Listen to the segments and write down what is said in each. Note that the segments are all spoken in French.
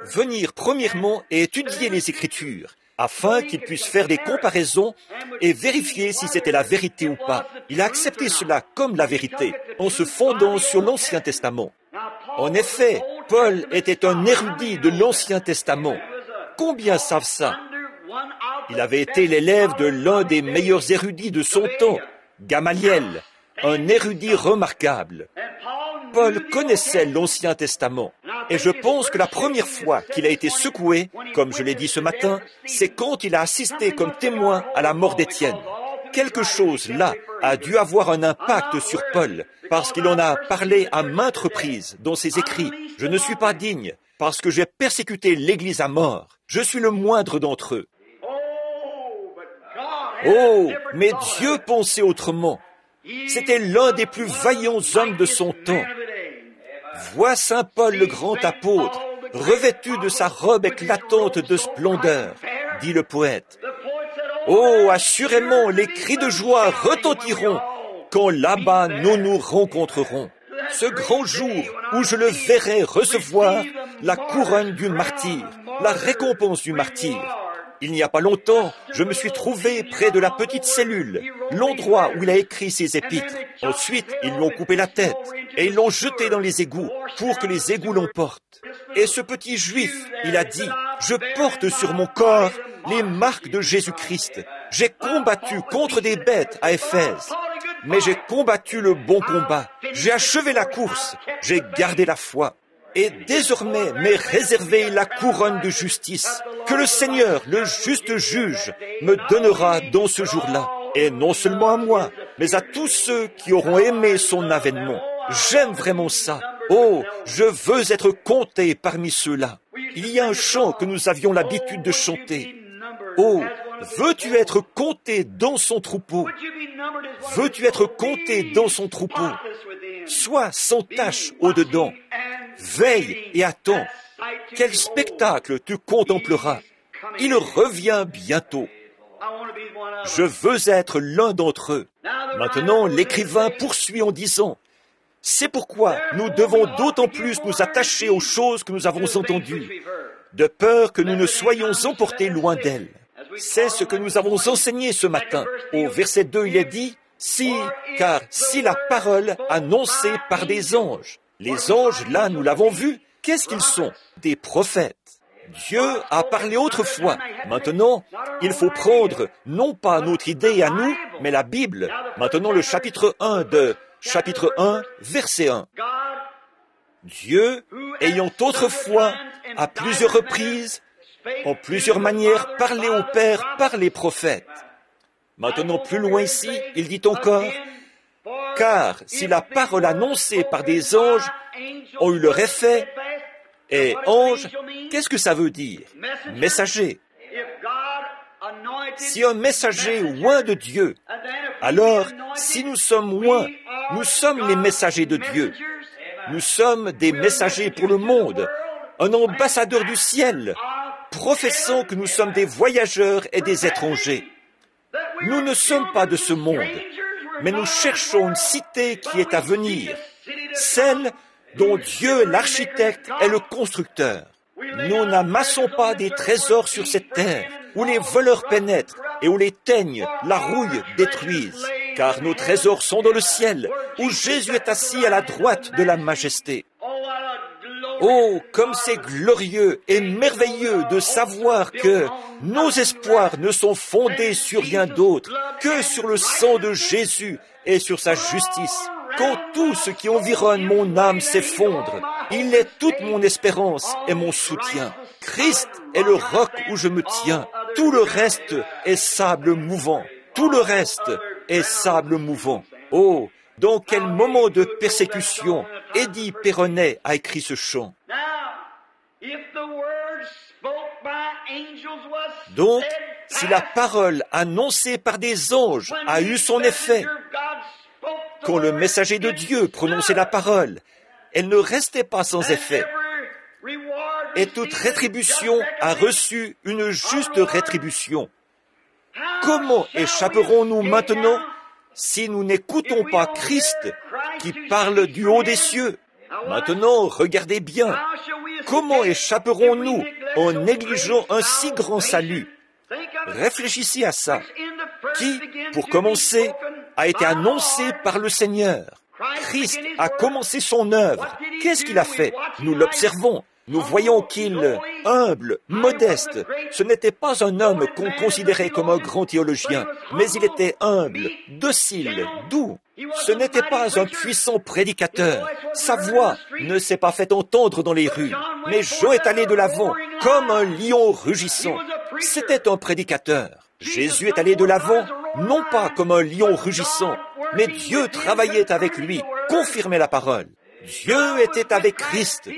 venir premièrement et étudier les Écritures, afin qu'il puisse faire des comparaisons et vérifier si c'était la vérité ou pas. Il a accepté cela comme la vérité, en se fondant sur l'Ancien Testament. En effet, Paul était un érudit de l'Ancien Testament. Combien savent ça? Il avait été l'élève de l'un des meilleurs érudits de son temps, Gamaliel, un érudit remarquable. Paul connaissait l'Ancien Testament, et je pense que la première fois qu'il a été secoué, comme je l'ai dit ce matin, c'est quand il a assisté comme témoin à la mort d'Étienne. Quelque chose là a dû avoir un impact sur Paul, parce qu'il en a parlé à maintes reprises dans ses écrits. Je ne suis pas digne, parce que j'ai persécuté l'Église à mort. Je suis le moindre d'entre eux. Oh, mais Dieu pensait autrement. C'était l'un des plus vaillants hommes de son temps. Vois Saint Paul le grand apôtre, revêtu de sa robe éclatante de splendeur, dit le poète. Oh, assurément, les cris de joie retentiront quand là-bas nous nous rencontrerons. Ce grand jour où je le verrai recevoir la couronne du martyr, la récompense du martyr. Il n'y a pas longtemps, je me suis trouvé près de la petite cellule, l'endroit où il a écrit ses épîtres. Ensuite, ils lui ont coupé la tête et ils l'ont jeté dans les égouts pour que les égouts l'emportent. Et ce petit juif, il a dit, « Je porte sur mon corps les marques de Jésus-Christ. J'ai combattu contre des bêtes à Éphèse, mais j'ai combattu le bon combat. J'ai achevé la course, j'ai gardé la foi. Et désormais m'est réservée la couronne de justice que le Seigneur, le juste juge, me donnera dans ce jour-là. Et non seulement à moi, mais à tous ceux qui auront aimé son avènement. J'aime vraiment ça. Oh, je veux être compté parmi ceux-là. Il y a un chant que nous avions l'habitude de chanter. Oh, veux-tu être compté dans son troupeau? Veux-tu être compté dans son troupeau? Sois sans tache au-dedans. Veille et attends. Quel spectacle tu contempleras. Il revient bientôt. Je veux être l'un d'entre eux. Maintenant, l'écrivain poursuit en disant, « C'est pourquoi nous devons d'autant plus nous attacher aux choses que nous avons entendues, de peur que nous ne soyons emportés loin d'elles. » C'est ce que nous avons enseigné ce matin. Au verset 2, il est dit, car si la parole annoncée par des anges. Les anges, là, nous l'avons vu. Qu'est-ce qu'ils sont? Des prophètes. Dieu a parlé autrefois. Maintenant, il faut prendre, non pas notre idée à nous, mais la Bible. Maintenant, le chapitre 1, verset 1. Dieu, ayant autrefois, à plusieurs reprises, en plusieurs manières, parlé au Père par les prophètes. Maintenant, plus loin ici, il dit encore, « Car si la parole annoncée par des anges ont eu leur effet, et ange, qu'est-ce que ça veut dire? Messager. Si un messager oint de Dieu, alors si nous sommes oints, nous sommes les messagers de Dieu. Nous sommes des messagers pour le monde, un ambassadeur du ciel, professant que nous sommes des voyageurs et des étrangers. Nous ne sommes pas de ce monde, mais nous cherchons une cité qui est à venir, celle dont Dieu, l'architecte, est le constructeur. Nous n'amassons pas des trésors sur cette terre, où les voleurs pénètrent et où les teignes, la rouille détruisent, car nos trésors sont dans le ciel, où Jésus est assis à la droite de la majesté. Oh, comme c'est glorieux et merveilleux de savoir que nos espoirs ne sont fondés sur rien d'autre que sur le sang de Jésus et sur sa justice. Quand tout ce qui environne mon âme s'effondre, il est toute mon espérance et mon soutien. Christ est le roc où je me tiens. Tout le reste est sable mouvant. Tout le reste est sable mouvant. Oh, dans quel moment de persécution Eddie Perronnet a écrit ce chant. Donc, si la parole annoncée par des anges a eu son effet, quand le messager de Dieu prononçait la parole, elle ne restait pas sans effet. Et toute rétribution a reçu une juste rétribution. Comment échapperons-nous maintenant si nous n'écoutons pas Christ qui parle du haut des cieux? Maintenant, regardez bien. Comment échapperons-nous en négligeant un si grand salut? Réfléchissez à ça. Qui, pour commencer, a été annoncé par le Seigneur. Christ a commencé son œuvre. Qu'est-ce qu'il a fait? Nous l'observons. Nous voyons qu'il, humble, modeste, ce n'était pas un homme qu'on considérait comme un grand théologien, mais il était humble, docile, doux. Ce n'était pas un puissant prédicateur. Sa voix ne s'est pas fait entendre dans les rues, mais Jean est allé de l'avant, comme un lion rugissant. C'était un prédicateur. Jésus est allé de l'avant, non pas comme un lion rugissant, mais Dieu travaillait avec lui, confirmait la parole. Dieu était avec Christ.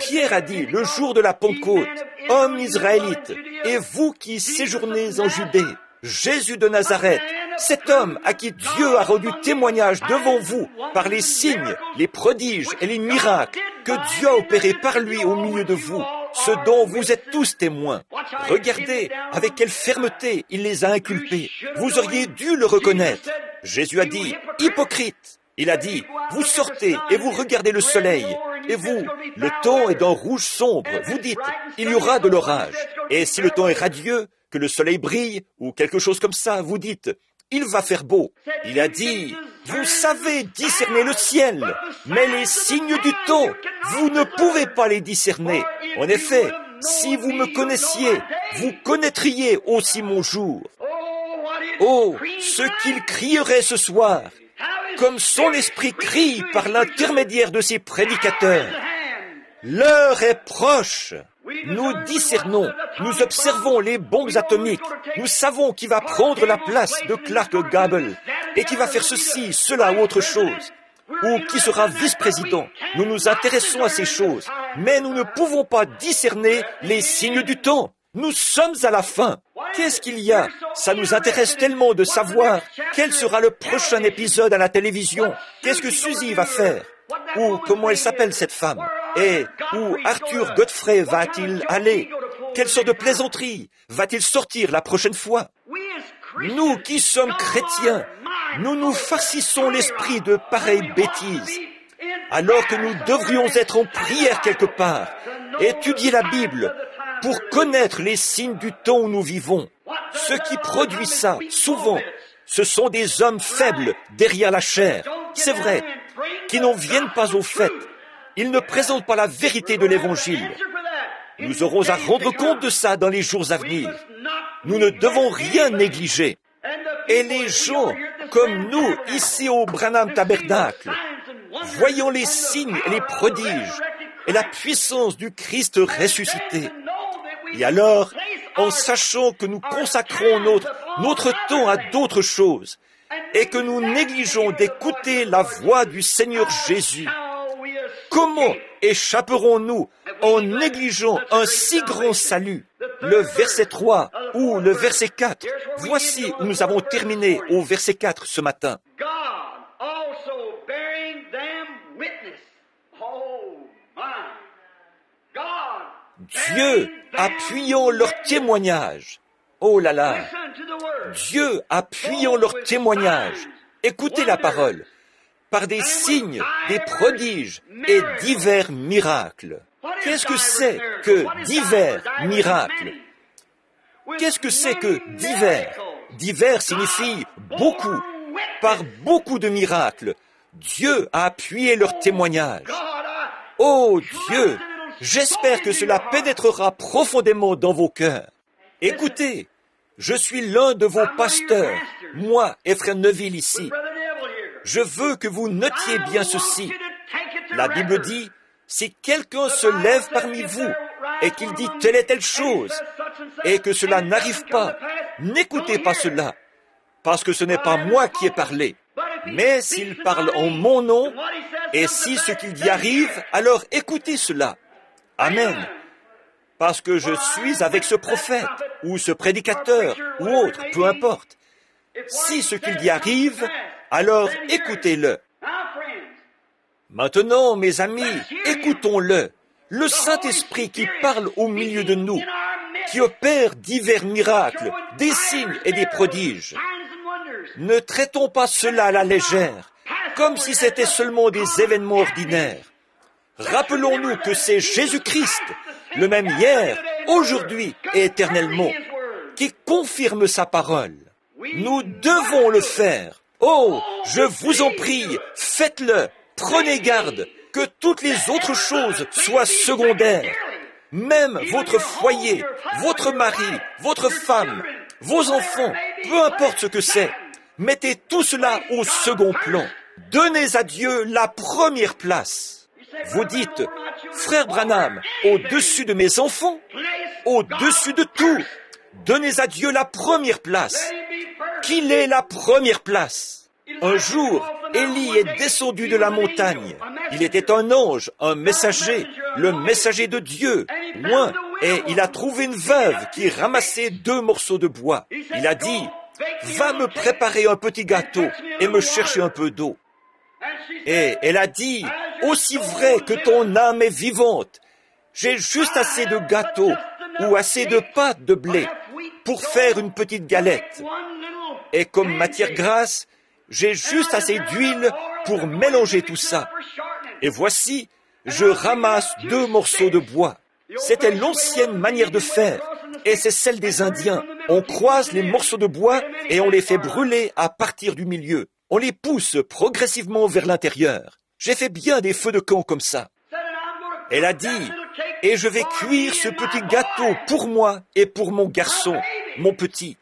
Pierre a dit, le jour de la Pentecôte, « Hommes israélites, et vous qui séjournez en Judée, Jésus de Nazareth, cet homme à qui Dieu a rendu témoignage devant vous par les signes, les prodiges et les miracles que Dieu a opérés par lui au milieu de vous, ce dont vous êtes tous témoins. Regardez avec quelle fermeté il les a inculpés. Vous auriez dû le reconnaître. » Jésus a dit, « Hypocrite !» Il a dit, « Vous sortez et vous regardez le soleil, et vous, le temps est d'un rouge sombre. Vous dites, il y aura de l'orage. Et si le temps est radieux, que le soleil brille, ou quelque chose comme ça, vous dites, il va faire beau. » Il a dit, « Vous savez discerner le ciel, mais les signes du temps, vous ne pouvez pas les discerner. En effet, si vous me connaissiez, vous connaîtriez aussi mon jour. Oh, ce qu'il crierait ce soir, comme son esprit crie par l'intermédiaire de ses prédicateurs. L'heure est proche. Nous discernons, nous observons les bombes atomiques. Nous savons qui va prendre la place de Clark Gable et qui va faire ceci, cela ou autre chose. Ou qui sera vice-président. Nous nous intéressons à ces choses, mais nous ne pouvons pas discerner les signes du temps. Nous sommes à la fin. Qu'est-ce qu'il y a? Ça nous intéresse tellement de savoir quel sera le prochain épisode à la télévision. Qu'est-ce que Suzy va faire? Ou comment elle s'appelle cette femme? Et où Arthur Godfrey va-t-il aller? Quelle sorte de plaisanterie va-t-il sortir la prochaine fois? Nous qui sommes chrétiens, nous nous farcissons l'esprit de pareilles bêtises, alors que nous devrions être en prière quelque part, étudier la Bible, pour connaître les signes du temps où nous vivons. Ce qui produit ça, souvent, ce sont des hommes faibles derrière la chair, c'est vrai, qui n'en viennent pas au fait. Ils ne présentent pas la vérité de l'Évangile. Nous aurons à rendre compte de ça dans les jours à venir. Nous ne devons rien négliger. Et les gens, comme nous, ici au Branham Tabernacle, voyons les signes et les prodiges et la puissance du Christ ressuscité. Et alors, en sachant que nous consacrons notre temps à d'autres choses et que nous négligeons d'écouter la voix du Seigneur Jésus, comment échapperons-nous en négligeant un si grand salut? Le verset 3 ou le verset 4, voici où nous avons terminé au verset 4 ce matin. Dieu appuyant leur témoignage. Oh là là! Dieu appuyant leur témoignage. Écoutez la parole. Par des signes, des prodiges et divers miracles. Qu'est-ce que c'est que divers miracles? Qu'est-ce que c'est que divers? Divers signifie beaucoup. Par beaucoup de miracles, Dieu a appuyé leur témoignage. Oh Dieu! J'espère que cela pénétrera profondément dans vos cœurs. Écoutez, je suis l'un de vos pasteurs, moi et frère Neville ici. Je veux que vous notiez bien ceci. La Bible dit, si quelqu'un se lève parmi vous et qu'il dit telle et telle chose, et que cela n'arrive pas, n'écoutez pas cela, parce que ce n'est pas moi qui ai parlé. Mais s'il parle en mon nom, et si ce qu'il dit arrive, alors écoutez cela. Amen. Parce que je suis avec ce prophète, ou ce prédicateur, ou autre, peu importe. Si ce qu'il dit arrive, alors écoutez-le. Maintenant, mes amis, écoutons-le. Le Saint-Esprit qui parle au milieu de nous, qui opère divers miracles, des signes et des prodiges. Ne traitons pas cela à la légère, comme si c'était seulement des événements ordinaires. Rappelons-nous que c'est Jésus-Christ, le même hier, aujourd'hui et éternellement, qui confirme sa parole. Nous devons le faire. Oh, je vous en prie, faites-le. Prenez garde que toutes les autres choses soient secondaires. Même votre foyer, votre mari, votre femme, vos enfants, peu importe ce que c'est, mettez tout cela au second plan. Donnez à Dieu la première place. Vous dites, frère Branham, au-dessus de mes enfants, au-dessus de tout, donnez à Dieu la première place. Qu'il ait la première place. Un jour, Élie est descendu de la montagne. Il était un ange, un messager, le messager de Dieu, loin, et il a trouvé une veuve qui ramassait 2 morceaux de bois. Il a dit, « Va me préparer un petit gâteau et me chercher un peu d'eau. » Et elle a dit, « Aussi vrai que ton âme est vivante, j'ai juste assez de gâteau ou assez de pâte de blé pour faire une petite galette. Et comme matière grasse, j'ai juste assez d'huile pour mélanger tout ça. Et voici, je ramasse 2 morceaux de bois. » C'était l'ancienne manière de faire, et c'est celle des Indiens. On croise les morceaux de bois et on les fait brûler à partir du milieu. On les pousse progressivement vers l'intérieur. J'ai fait bien des feux de camp comme ça. Elle a dit, « Et je vais cuire ce petit gâteau pour moi et pour mon garçon, mon petit.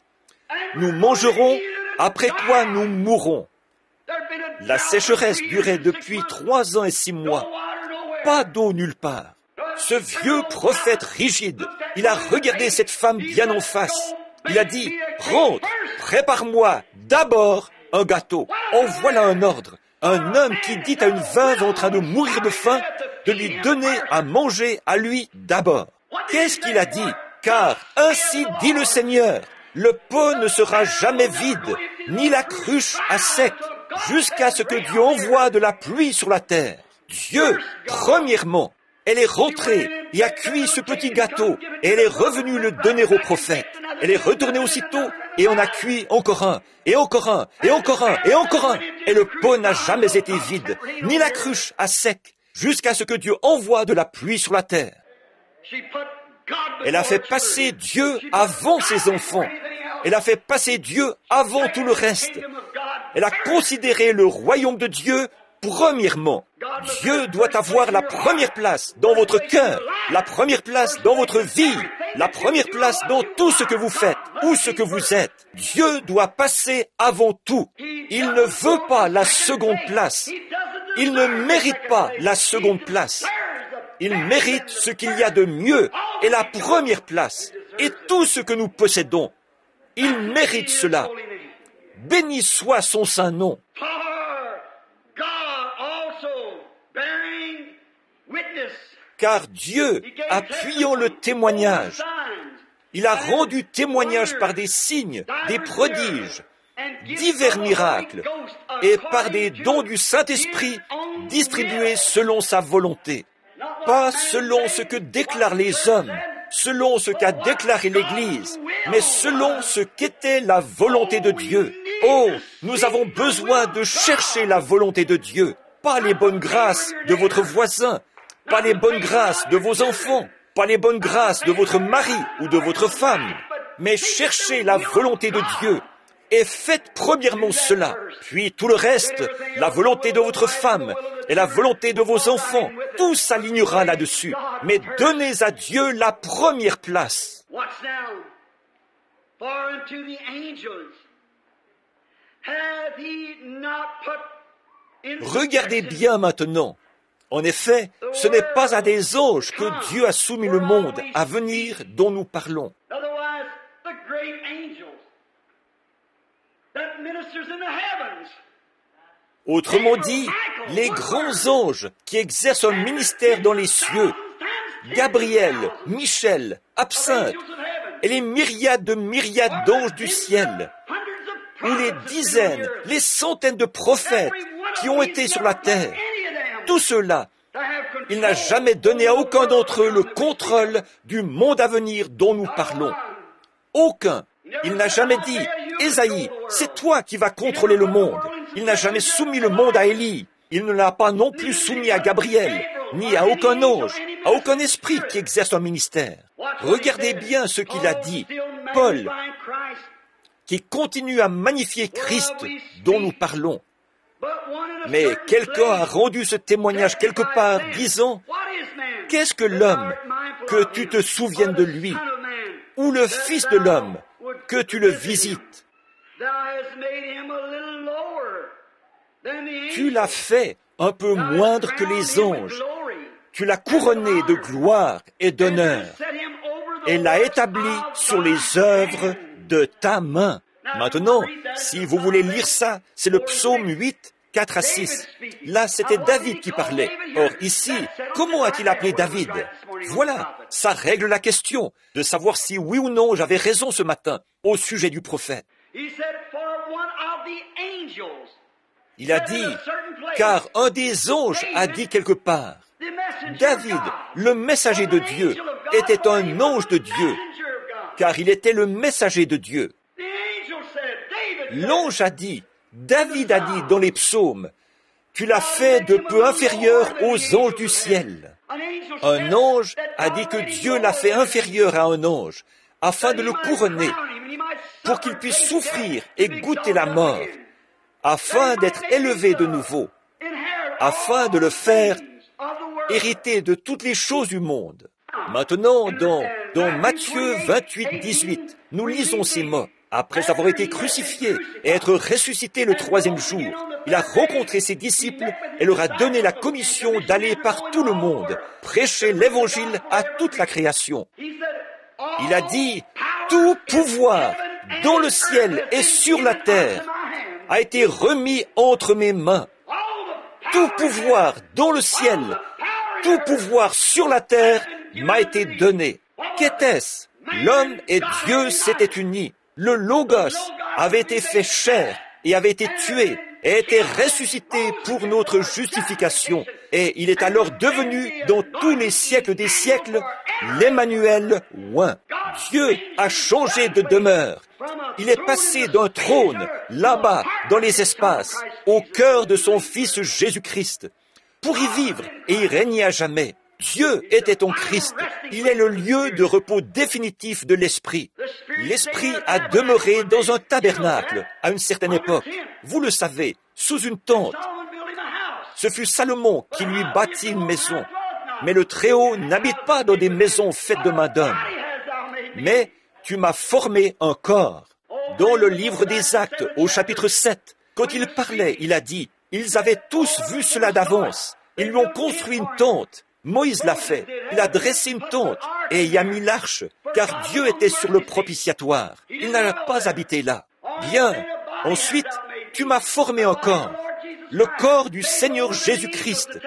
Nous mangerons, après quoi nous mourrons. » La sécheresse durait depuis 3 ans et 6 mois. Pas d'eau nulle part. Ce vieux prophète rigide, il a regardé cette femme bien en face. Il a dit, « Rentre, prépare-moi d'abord un gâteau. » En voilà un ordre. Un homme qui dit à une veuve en train de mourir de faim de lui donner à manger à lui d'abord. Qu'est-ce qu'il a dit? Car ainsi dit le Seigneur, le pot ne sera jamais vide, ni la cruche à sec, jusqu'à ce que Dieu envoie de la pluie sur la terre. Dieu, premièrement, elle est rentrée et a cuit ce petit gâteau, et elle est revenue le donner au prophète. Elle est retournée aussitôt, et on a cuit encore un, et encore un, et encore un, et encore un. Et le pot n'a jamais été vide, ni la cruche à sec, jusqu'à ce que Dieu envoie de la pluie sur la terre. Elle a fait passer Dieu avant ses enfants. Elle a fait passer Dieu avant tout le reste. Elle a considéré le royaume de Dieu premièrement. Dieu doit avoir la première place dans votre cœur, la première place dans votre vie, la première place dans tout ce que vous faites, ou ce que vous êtes. Dieu doit passer avant tout. Il ne veut pas la seconde place. Il ne mérite pas la seconde place. Il mérite ce qu'il y a de mieux et la première place et tout ce que nous possédons. Il mérite cela. Béni soit son saint nom. Car Dieu, appuyant le témoignage, il a rendu témoignage par des signes, des prodiges, divers miracles, et par des dons du Saint-Esprit distribués selon sa volonté. Pas selon ce que déclarent les hommes, selon ce qu'a déclaré l'Église, mais selon ce qu'était la volonté de Dieu. Oh, nous avons besoin de chercher la volonté de Dieu, pas les bonnes grâces de votre voisin, pas les bonnes grâces de vos enfants, pas les bonnes grâces de votre mari ou de votre femme, mais cherchez la volonté de Dieu et faites premièrement cela, puis tout le reste, la volonté de votre femme et la volonté de vos enfants, tout s'alignera là-dessus. Mais donnez à Dieu la première place. Regardez bien maintenant. En effet, ce n'est pas à des anges que Dieu a soumis le monde à venir dont nous parlons. Autrement dit, les grands anges qui exercent un ministère dans les cieux, Gabriel, Michel, Absinthe, et les myriades d'anges du ciel, ou les dizaines, les centaines de prophètes qui ont été sur la terre, tout cela, il n'a jamais donné à aucun d'entre eux le contrôle du monde à venir dont nous parlons. Aucun. Il n'a jamais dit, Ésaïe, c'est toi qui vas contrôler le monde. Il n'a jamais soumis le monde à Élie. Il ne l'a pas non plus soumis à Gabriel. ni à aucun ange, à aucun esprit qui exerce un ministère. Regardez bien ce qu'il a dit, Paul, qui continue à magnifier Christ dont nous parlons. Mais quelqu'un a rendu ce témoignage quelque part disant, « Qu'est-ce que l'homme, que tu te souviennes de lui, ou le Fils de l'homme, que tu le visites? Tu l'as fait un peu moindre que les anges. Tu l'as couronné de gloire et d'honneur et l'as établi sur les œuvres de ta main. » Maintenant, si vous voulez lire ça, c'est le psaume 8, 4 à 6. Là, c'était David qui parlait. Or, ici, comment a-t-il appelé David? Voilà, ça règle la question de savoir si oui ou non j'avais raison ce matin au sujet du prophète. Il a dit, car un des anges a dit quelque part, David, le messager de Dieu, était un ange de Dieu, car il était le messager de Dieu. L'ange a dit, David a dit dans les psaumes, tu l'as fait de peu inférieur aux anges du ciel. Un ange a dit que Dieu l'a fait inférieur à un ange, afin de le couronner, pour qu'il puisse souffrir et goûter la mort, afin d'être élevé de nouveau, afin de le faire hériter de toutes les choses du monde. Maintenant, dans Matthieu 28, 18, nous lisons ces mots. Après avoir été crucifié et être ressuscité le troisième jour, il a rencontré ses disciples et leur a donné la commission d'aller par tout le monde, prêcher l'évangile à toute la création. Il a dit, tout pouvoir dans le ciel et sur la terre a été remis entre mes mains. Tout pouvoir dans le ciel, tout pouvoir sur la terre m'a été donné. Qu'était-ce? L'homme et Dieu s'étaient unis. Le Logos avait été fait chair et avait été tué et était ressuscité pour notre justification. Et il est alors devenu, dans tous les siècles des siècles, l'Emmanuel oint. Dieu a changé de demeure. Il est passé d'un trône, là-bas, dans les espaces, au cœur de son Fils Jésus-Christ, pour y vivre et y régner à jamais. Dieu était en Christ. Il est le lieu de repos définitif de l'Esprit. L'Esprit a demeuré dans un tabernacle à une certaine époque. Vous le savez, sous une tente. Ce fut Salomon qui lui bâtit une maison. Mais le Très-Haut n'habite pas dans des maisons faites de main d'homme. Mais tu m'as formé un corps. Dans le livre des Actes, au chapitre 7, quand il parlait, il a dit, ils avaient tous vu cela d'avance. Ils lui ont construit une tente. Moïse l'a fait. Il a dressé une tente et y a mis l'arche, car Dieu était sur le propitiatoire. Il n'a pas habité là. Bien. Ensuite, tu m'as formé un corps, le corps du Seigneur Jésus-Christ,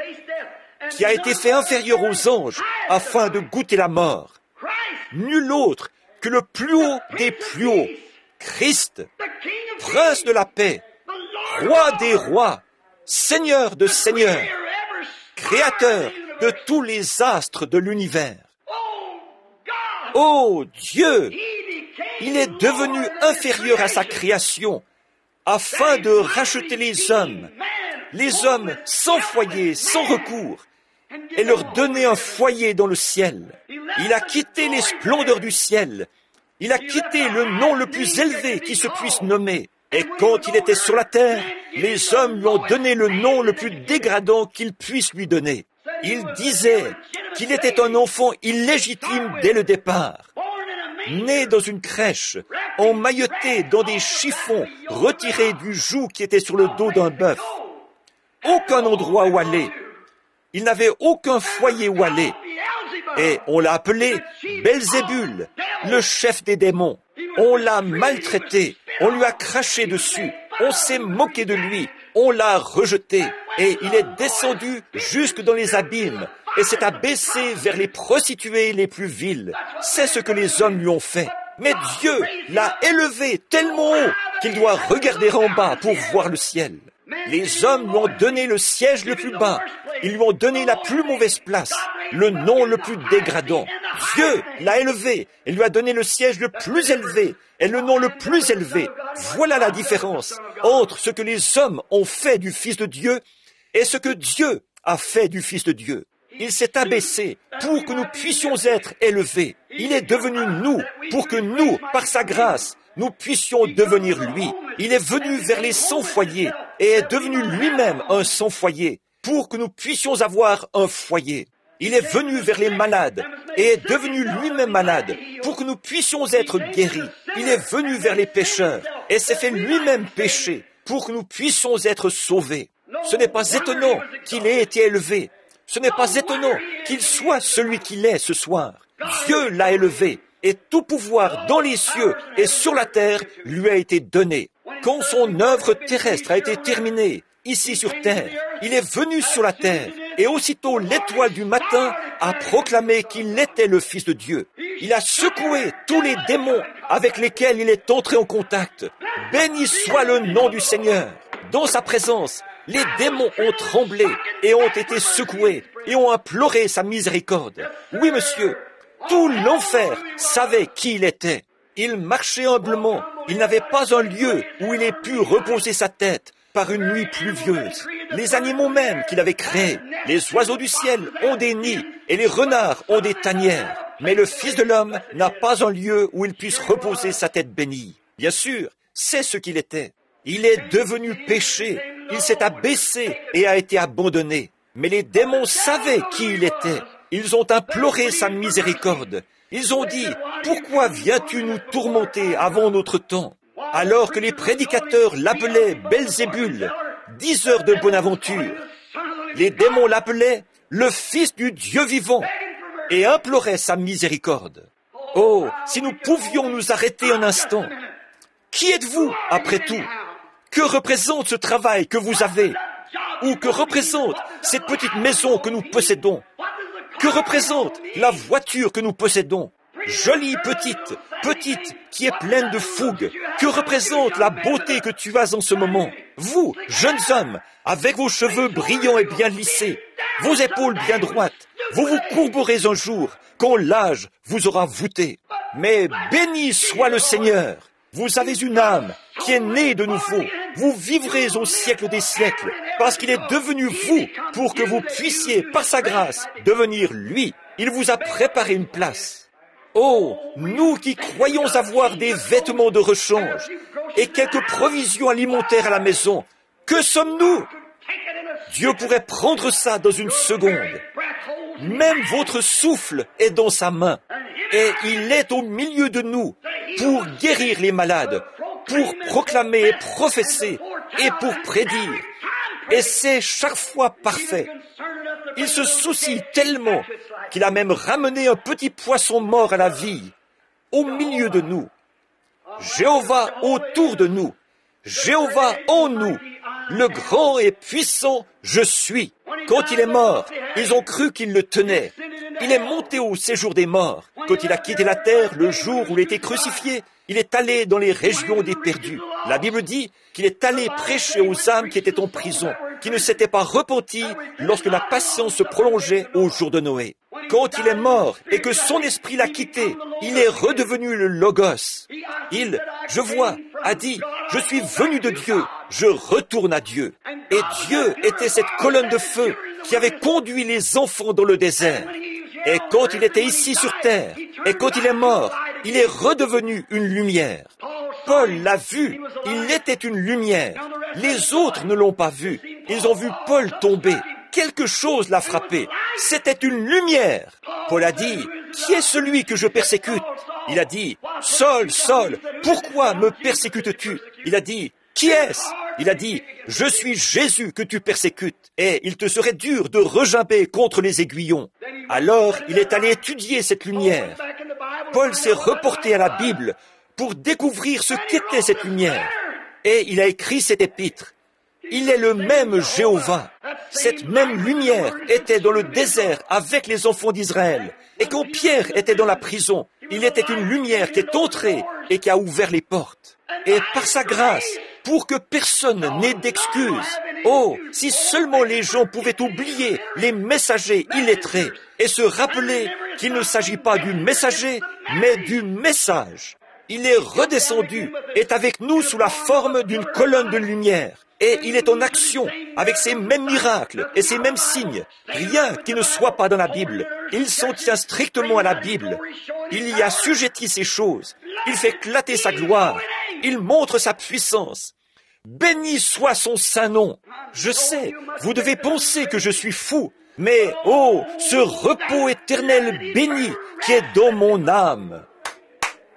qui a été fait inférieur aux anges afin de goûter la mort. Nul autre que le plus haut des plus hauts, Christ, Prince de la paix, Roi des rois, Seigneur de seigneurs, Créateur de tous les astres de l'univers. Oh Dieu, il est devenu inférieur à sa création afin de racheter les hommes sans foyer, sans recours, et leur donner un foyer dans le ciel. Il a quitté les splendeurs du ciel. Il a quitté le nom le plus élevé qui se puisse nommer. Et quand il était sur la terre, les hommes lui ont donné le nom le plus dégradant qu'ils puissent lui donner. Il disait qu'il était un enfant illégitime dès le départ, né dans une crèche, emmailloté dans des chiffons retirés du joug qui était sur le dos d'un bœuf. Aucun endroit où aller. Il n'avait aucun foyer où aller. Et on l'a appelé Belzébul, le chef des démons. On l'a maltraité, on lui a craché dessus, on s'est moqué de lui, on l'a rejeté, et il est descendu jusque dans les abîmes, et s'est abaissé vers les prostituées les plus viles. C'est ce que les hommes lui ont fait. Mais Dieu l'a élevé tellement haut qu'il doit regarder en bas pour voir le ciel. Les hommes lui ont donné le siège le plus bas. Ils lui ont donné la plus mauvaise place, le nom le plus dégradant. Dieu l'a élevé et lui a donné le siège le plus élevé et le nom le plus élevé. Voilà la différence entre ce que les hommes ont fait du Fils de Dieu et ce que Dieu a fait du Fils de Dieu. Il s'est abaissé pour que nous puissions être élevés. Il est devenu nous pour que nous, par sa grâce, nous puissions devenir lui. Il est venu vers les sans-foyers et est devenu lui-même un sans-foyer pour que nous puissions avoir un foyer. Il est venu vers les malades et est devenu lui-même malade pour que nous puissions être guéris. Il est venu vers les pécheurs et s'est fait lui-même pécher pour que nous puissions être sauvés. Ce n'est pas étonnant qu'il ait été élevé. Ce n'est pas étonnant qu'il soit celui qu'il est ce soir. Dieu l'a élevé et tout pouvoir dans les cieux et sur la terre lui a été donné. Quand son œuvre terrestre a été terminée, ici sur terre, il est venu sur la terre et aussitôt l'étoile du matin a proclamé qu'il était le Fils de Dieu. Il a secoué tous les démons avec lesquels il est entré en contact. Béni soit le nom du Seigneur. Dans sa présence, les démons ont tremblé et ont été secoués et ont imploré sa miséricorde. Oui, monsieur, tout l'enfer savait qui il était. Il marchait humblement. Il n'avait pas un lieu où il ait pu reposer sa tête par une nuit pluvieuse. Les animaux même qu'il avait créés, les oiseaux du ciel ont des nids et les renards ont des tanières. Mais le Fils de l'homme n'a pas un lieu où il puisse reposer sa tête bénie. Bien sûr, c'est ce qu'il était. Il est devenu péché. Il s'est abaissé et a été abandonné. Mais les démons savaient qui il était. Ils ont imploré sa miséricorde. Ils ont dit, « Pourquoi viens-tu nous tourmenter avant notre temps ?» Alors que les prédicateurs l'appelaient Belzébul, diseur de bonne aventure. Les démons l'appelaient le Fils du Dieu vivant et imploraient sa miséricorde. Oh, si nous pouvions nous arrêter un instant. Qui êtes-vous, après tout? Que représente ce travail que vous avez? Ou que représente cette petite maison que nous possédons? Que représente la voiture que nous possédons? Jolie petite, qui est pleine de fougue. Que représente la beauté que tu as en ce moment? Vous, jeunes hommes, avec vos cheveux brillants et bien lissés, vos épaules bien droites, vous vous courberez un jour, quand l'âge vous aura voûté. Mais béni soit le Seigneur! Vous avez une âme qui est née de nouveau. Vous vivrez au siècle des siècles, parce qu'il est devenu vous, pour que vous puissiez, par sa grâce, devenir lui. Il vous a préparé une place. Oh, nous qui croyons avoir des vêtements de rechange et quelques provisions alimentaires à la maison, que sommes-nous? Dieu pourrait prendre ça dans une seconde. Même votre souffle est dans sa main. Et il est au milieu de nous pour guérir les malades, pour proclamer et prophétiser et pour prédire. Et c'est chaque fois parfait. Il se soucie tellement qu'il a même ramené un petit poisson mort à la vie au milieu de nous. Jéhovah autour de nous. Jéhovah en nous. Le grand et puissant je suis. Quand il est mort, ils ont cru qu'il le tenait. Il est monté au séjour des morts. Quand il a quitté la terre le jour où il était crucifié, il est allé dans les régions des perdus. La Bible dit qu'il est allé prêcher aux âmes qui étaient en prison, qui ne s'étaient pas repenties lorsque la patience se prolongeait au jour de Noé. Quand il est mort et que son esprit l'a quitté, il est redevenu le Logos. Il, je vois, a dit, je suis venu de Dieu, je retourne à Dieu. Et Dieu était cette colonne de feu qui avait conduit les enfants dans le désert. Et quand il était ici sur terre, et quand il est mort, il est redevenu une lumière. Paul l'a vu, il était une lumière. Les autres ne l'ont pas vu. Ils ont vu Paul tomber. Quelque chose l'a frappé. C'était une lumière. Paul a dit, « Qui est celui que je persécute ?» Il a dit, « Saul, Saul, pourquoi me persécutes-tu » Il a dit, « Qui est-ce » Il a dit, « Je suis Jésus que tu persécutes. » Et il te serait dur de regimber contre les aiguillons. Alors, il est allé étudier cette lumière. Paul s'est reporté à la Bible pour découvrir ce qu'était cette lumière. Et il a écrit cet épître. Il est le même Jéhovah. Cette même lumière était dans le désert avec les enfants d'Israël. Et quand Pierre était dans la prison, il était une lumière qui est entrée et qui a ouvert les portes. Et par sa grâce, pour que personne n'ait d'excuses. Oh, si seulement les gens pouvaient oublier les messagers illettrés et se rappeler qu'il ne s'agit pas du messager, mais du message. Il est redescendu, est avec nous sous la forme d'une colonne de lumière. Et il est en action avec ces mêmes miracles et ces mêmes signes. Rien qui ne soit pas dans la Bible. Il s'en tient strictement à la Bible. Il y assujettit ces choses. Il fait éclater sa gloire. Il montre sa puissance. Béni soit son saint nom. Je sais, vous devez penser que je suis fou. Mais, oh, ce repos éternel béni qui est dans mon âme.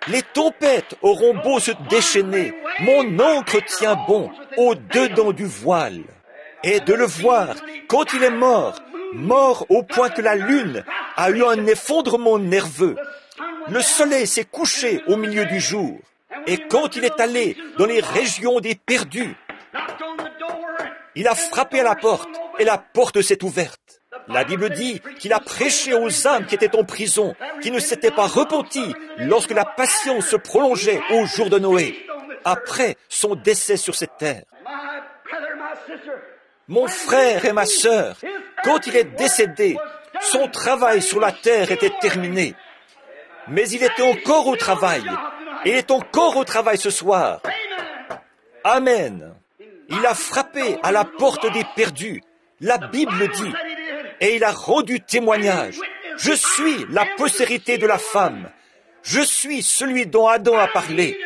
Les tempêtes auront beau se déchaîner, mon ancre tient bon au-dedans du voile. Et de le voir, quand il est mort, mort au point que la lune a eu un effondrement nerveux. Le soleil s'est couché au milieu du jour. Et quand il est allé dans les régions des perdus, il a frappé à la porte et la porte s'est ouverte. La Bible dit qu'il a prêché aux âmes qui étaient en prison, qui ne s'étaient pas repenties lorsque la patience se prolongeait au jour de Noé, après son décès sur cette terre. Mon frère et ma sœur, quand il est décédé, son travail sur la terre était terminé. Mais il était encore au travail. Et il est encore au travail ce soir. Amen. Il a frappé à la porte des perdus. La Bible dit. Et il a rendu témoignage. Je suis la postérité de la femme. Je suis celui dont Adam a parlé.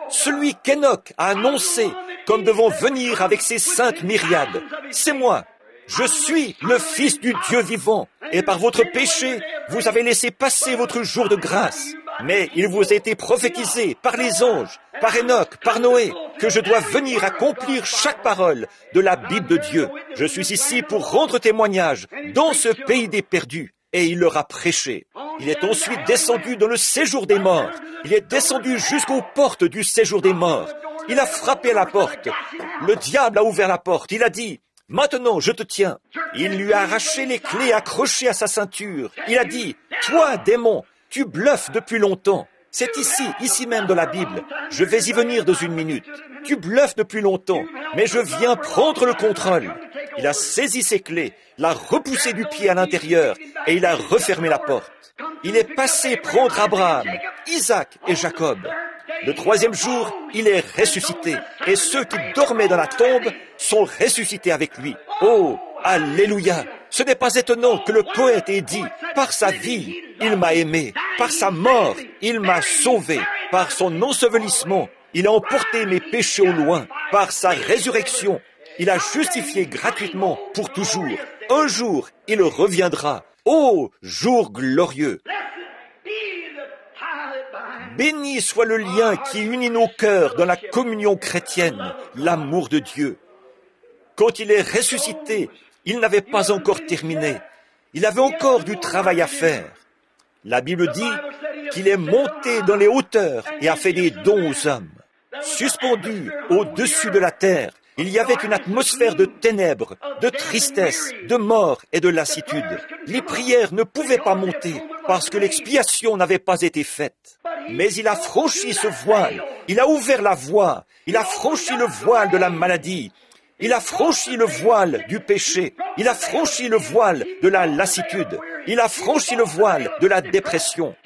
Celui qu'Enoch a annoncé comme devant venir avec ses saintes myriades. C'est moi. Je suis le Fils du Dieu vivant. Et par votre péché, vous avez laissé passer votre jour de grâce. Mais il vous a été prophétisé par les anges, par Enoch, par Noé, que je dois venir accomplir chaque parole de la Bible de Dieu. Je suis ici pour rendre témoignage dans ce pays des perdus. Et il leur a prêché. Il est ensuite descendu dans le séjour des morts. Il est descendu jusqu'aux portes du séjour des morts. Il a frappé à la porte. Le diable a ouvert la porte. Il a dit, « Maintenant, je te tiens. » Il lui a arraché les clés accrochées à sa ceinture. Il a dit, « Toi, démon, tu bluffes depuis longtemps. » C'est ici même dans la Bible. Je vais y venir dans une minute. Tu bluffes depuis longtemps, mais je viens prendre le contrôle. Il a saisi ses clés, l'a repoussé du pied à l'intérieur, et il a refermé la porte. Il est passé prendre Abraham, Isaac et Jacob. Le troisième jour, il est ressuscité, et ceux qui dormaient dans la tombe sont ressuscités avec lui. Oh, alléluia! Ce n'est pas étonnant que le poète ait dit, « Par sa vie, il m'a aimé. Par sa mort, il m'a sauvé. Par son ensevelissement, il a emporté mes péchés au loin. Par sa résurrection, il a justifié gratuitement pour toujours. Un jour, il reviendra. Ô jour glorieux! Béni soit le lien qui unit nos cœurs dans la communion chrétienne, l'amour de Dieu. Quand il est ressuscité, il n'avait pas encore terminé. Il avait encore du travail à faire. La Bible dit qu'il est monté dans les hauteurs et a fait des dons aux hommes. Suspendu au-dessus de la terre, il y avait une atmosphère de ténèbres, de tristesse, de mort et de lassitude. Les prières ne pouvaient pas monter parce que l'expiation n'avait pas été faite. Mais il a franchi ce voile, il a ouvert la voie, il a franchi le voile de la maladie, il a franchi le voile du péché, il a franchi le voile de la lassitude, il a franchi le voile de la dépression.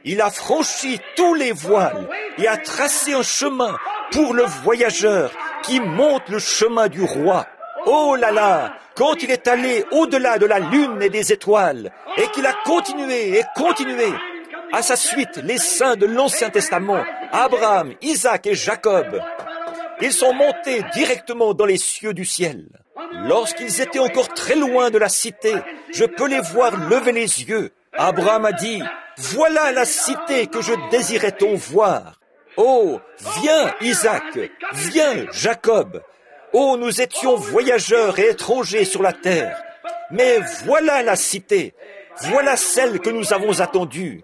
Il a franchi tous les voiles et a tracé un chemin pour le voyageur qui monte le chemin du roi. Oh là là, quand il est allé au-delà de la lune et des étoiles et qu'il a continué et continué, à sa suite les saints de l'Ancien Testament, Abraham, Isaac et Jacob, ils sont montés directement dans les cieux du ciel. Lorsqu'ils étaient encore très loin de la cité, je peux les voir lever les yeux. Abraham a dit, « Voilà la cité que je désirais ton voir. » Oh, viens Isaac, viens Jacob. Oh, nous étions voyageurs et étrangers sur la terre. Mais voilà la cité, voilà celle que nous avons attendue.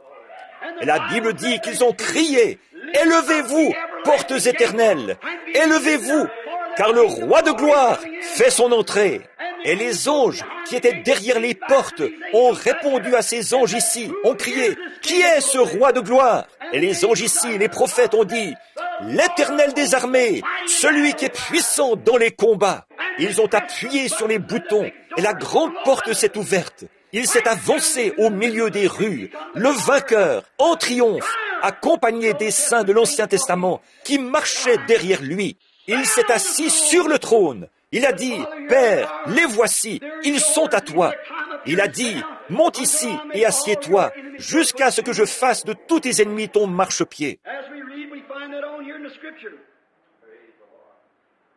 Et la Bible dit qu'ils ont crié, « Élevez-vous, portes éternelles, élevez-vous, car le roi de gloire fait son entrée. » Et les anges qui étaient derrière les portes ont répondu à ces anges ici, ont crié, « Qui est ce roi de gloire ?» Et les anges ici, les prophètes ont dit, « L'Éternel des armées, celui qui est puissant dans les combats. » Ils ont appuyé sur les boutons et la grande porte s'est ouverte. Il s'est avancé au milieu des rues, le vainqueur, en triomphe, accompagné des saints de l'Ancien Testament qui marchaient derrière lui. Il s'est assis sur le trône. Il a dit, « Père, les voici, ils sont à toi. » Il a dit, « Monte ici et assieds-toi, jusqu'à ce que je fasse de tous tes ennemis ton marchepied. »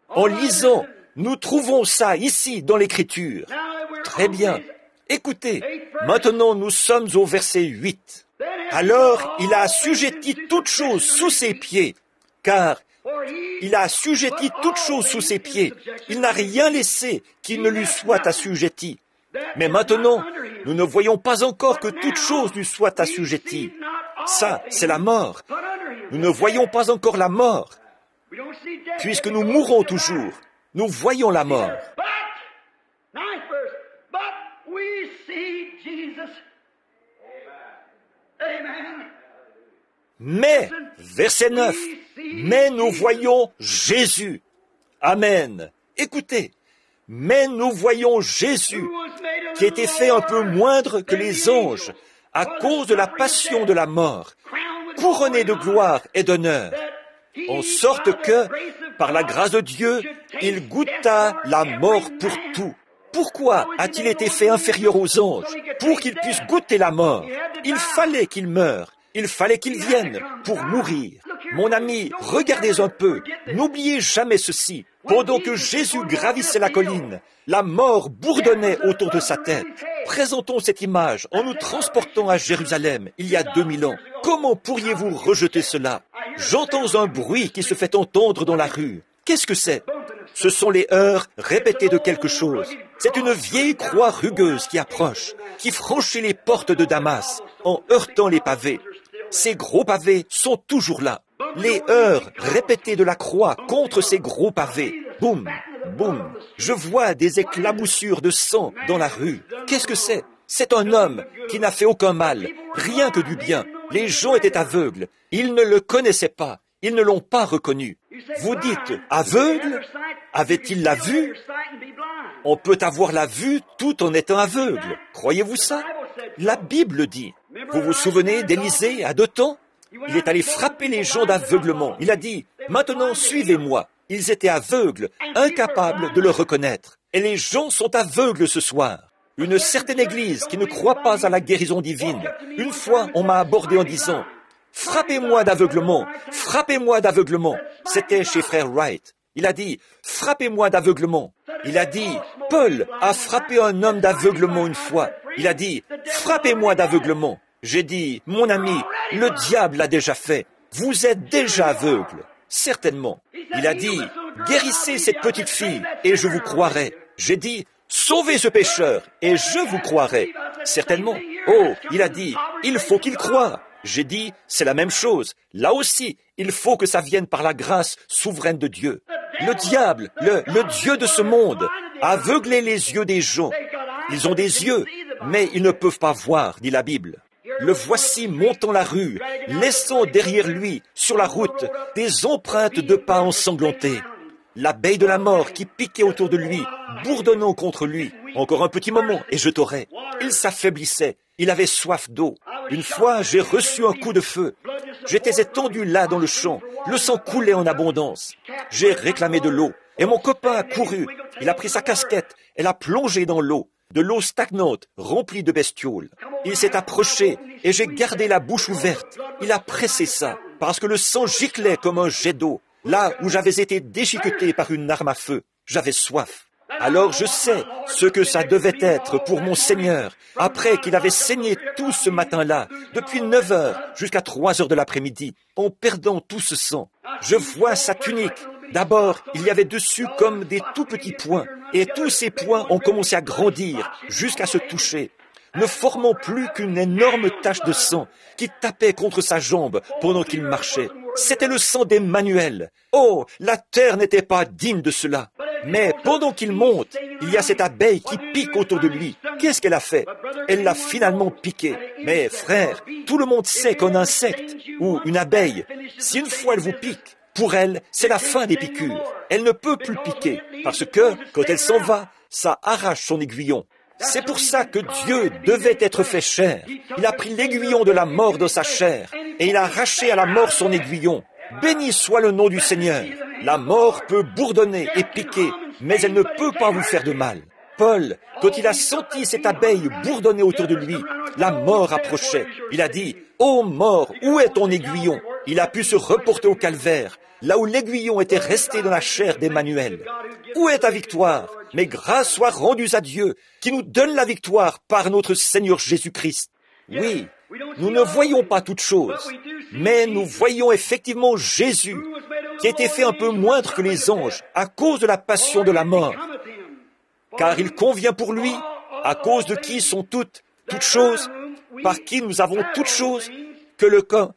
En lisant, nous trouvons ça ici dans l'Écriture. Très bien. Écoutez, maintenant nous sommes au verset 8. Alors il a assujetti toutes choses sous ses pieds, car il a assujetti toutes choses sous ses pieds. Il n'a rien laissé qui ne lui soit assujetti. Mais maintenant, nous ne voyons pas encore que toutes choses lui soient assujetties. Ça, c'est la mort. Nous ne voyons pas encore la mort. Puisque nous mourrons toujours, nous voyons la mort. Mais, verset 9, mais nous voyons Jésus. Amen. Écoutez, mais nous voyons Jésus, qui a été fait un peu moindre que les anges, à cause de la passion de la mort, couronné de gloire et d'honneur, en sorte que, par la grâce de Dieu, il goûta la mort pour tout. Pourquoi a-t-il été fait inférieur aux anges? Pour qu'il puisse goûter la mort. Il fallait qu'il meure. Il fallait qu'il vienne pour mourir. Mon ami, regardez un peu. N'oubliez jamais ceci. Pendant que Jésus gravissait la colline, la mort bourdonnait autour de sa tête. Présentons cette image en nous transportant à Jérusalem il y a 2000 ans. Comment pourriez-vous rejeter cela? J'entends un bruit qui se fait entendre dans la rue. Qu'est-ce que c'est? Ce sont les heurts répétés de quelque chose. C'est une vieille croix rugueuse qui approche, qui franchit les portes de Damas en heurtant les pavés. Ces gros pavés sont toujours là. Les heurts répétés de la croix contre ces gros pavés. Boum, boum. Je vois des éclaboussures de sang dans la rue. Qu'est-ce que c'est? C'est un homme qui n'a fait aucun mal, rien que du bien. Les gens étaient aveugles. Ils ne le connaissaient pas. Ils ne l'ont pas reconnu. Vous dites, aveugle? Avait-il la vue? On peut avoir la vue tout en étant aveugle. Croyez-vous ça? La Bible dit. Vous vous souvenez d'Élisée à 2 temps? Il est allé frapper les gens d'aveuglement. Il a dit, maintenant suivez-moi. Ils étaient aveugles, incapables de le reconnaître. Et les gens sont aveugles ce soir. Une certaine église qui ne croit pas à la guérison divine. Une fois, on m'a abordé en disant, frappez-moi d'aveuglement, frappez-moi d'aveuglement. C'était chez frère Wright. Il a dit, frappez-moi d'aveuglement. Il a dit, Paul a frappé un homme d'aveuglement une fois. Il a dit, frappez-moi d'aveuglement. J'ai dit, mon ami, le diable l'a déjà fait. Vous êtes déjà aveugle. Certainement. Il a dit, guérissez cette petite fille et je vous croirai. J'ai dit, sauvez ce pécheur et je vous croirai. Certainement. Oh, il a dit, il faut qu'il croie. J'ai dit, c'est la même chose. Là aussi, il faut que ça vienne par la grâce souveraine de Dieu. Le diable, le Dieu de ce monde, a aveuglé les yeux des gens. Ils ont des yeux, mais ils ne peuvent pas voir, dit la Bible. Le voici montant la rue, laissant derrière lui, sur la route, des empreintes de pas ensanglantés. L'abeille de la mort qui piquait autour de lui, bourdonnant contre lui. Encore un petit moment et je t'aurai. Il s'affaiblissait. Il avait soif d'eau. Une fois, j'ai reçu un coup de feu. J'étais étendu là dans le champ. Le sang coulait en abondance. J'ai réclamé de l'eau. Et mon copain a couru. Il a pris sa casquette. Elle a plongé dans l'eau. De l'eau stagnante, remplie de bestioles. Il s'est approché et j'ai gardé la bouche ouverte. Il a pressé ça, parce que le sang giclait comme un jet d'eau. Là où j'avais été déchiqueté par une arme à feu, j'avais soif. Alors je sais ce que ça devait être pour mon Seigneur, après qu'il avait saigné tout ce matin-là, depuis 9 heures jusqu'à 3 heures de l'après-midi, en perdant tout ce sang. Je vois sa tunique. D'abord, il y avait dessus comme des tout petits points, et tous ces points ont commencé à grandir jusqu'à se toucher, ne formant plus qu'une énorme tache de sang qui tapait contre sa jambe pendant qu'il marchait. C'était le sang d'Emmanuel. Oh, la terre n'était pas digne de cela. Mais pendant qu'il monte, il y a cette abeille qui pique autour de lui. Qu'est-ce qu'elle a fait? Elle l'a finalement piqué. Mais frère, tout le monde sait qu'un insecte ou une abeille, si une fois elle vous pique, pour elle, c'est la fin des piqûres. Elle ne peut plus piquer, parce que, quand elle s'en va, ça arrache son aiguillon. C'est pour ça que Dieu devait être fait chair. Il a pris l'aiguillon de la mort dans sa chair, et il a arraché à la mort son aiguillon. Béni soit le nom du Seigneur. La mort peut bourdonner et piquer, mais elle ne peut pas vous faire de mal. Paul, quand il a senti cette abeille bourdonner autour de lui, la mort approchait. Il a dit, « Ô mort, où est ton aiguillon ?» Il a pu se reporter au calvaire, là où l'aiguillon était resté dans la chair d'Emmanuel. Où est ta victoire? Mais grâce soit rendue à Dieu, qui nous donne la victoire par notre Seigneur Jésus-Christ. Oui, nous ne voyons pas toutes choses, mais nous voyons effectivement Jésus, qui a été fait un peu moindre que les anges à cause de la passion de la mort. Car il convient pour lui, à cause de qui sont toutes choses, par qui nous avons toutes choses, que le camp,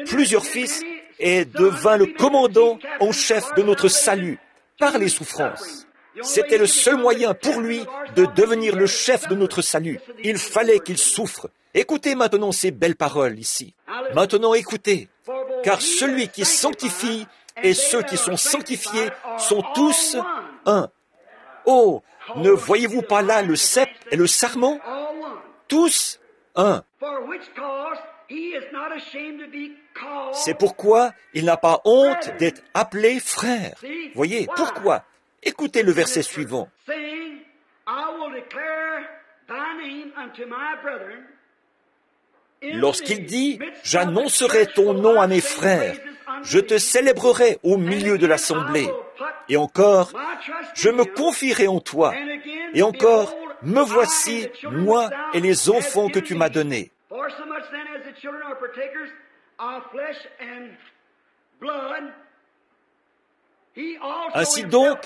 plusieurs fils, et devint le commandant en chef de notre salut, par les souffrances. C'était le seul moyen pour lui de devenir le chef de notre salut. Il fallait qu'il souffre. Écoutez maintenant ces belles paroles ici. Maintenant écoutez, car celui qui sanctifie et ceux qui sont sanctifiés sont tous un. Oh, ne voyez-vous pas là le cep et le sarment? Tous un. C'est pourquoi il n'a pas honte d'être appelé frère. Voyez, pourquoi? Écoutez le verset suivant. Lorsqu'il dit, « J'annoncerai ton nom à mes frères, je te célébrerai au milieu de l'assemblée. » Et encore, « Je me confierai en toi. » Et encore, « Me voici, moi et les enfants que tu m'as donnés. » Ainsi donc,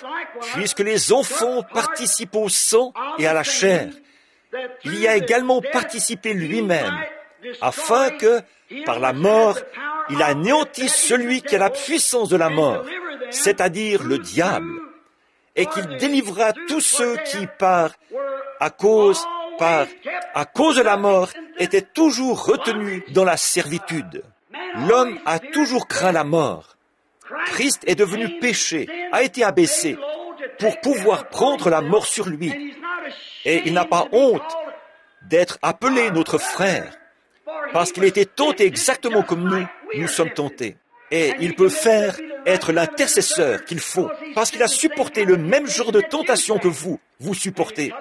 puisque les enfants participent au sang et à la chair, il y a également participé lui-même, afin que, par la mort, il anéantisse celui qui a la puissance de la mort, c'est-à-dire le diable, et qu'il délivrera tous ceux qui, à cause de la mort, étaient toujours retenus dans la servitude. L'homme a toujours craint la mort. Christ est devenu péché, a été abaissé, pour pouvoir prendre la mort sur lui. Et il n'a pas honte d'être appelé notre frère, parce qu'il était tenté exactement comme nous sommes tentés. Et il peut être l'intercesseur qu'il faut, parce qu'il a supporté le même genre de tentation que vous supportez.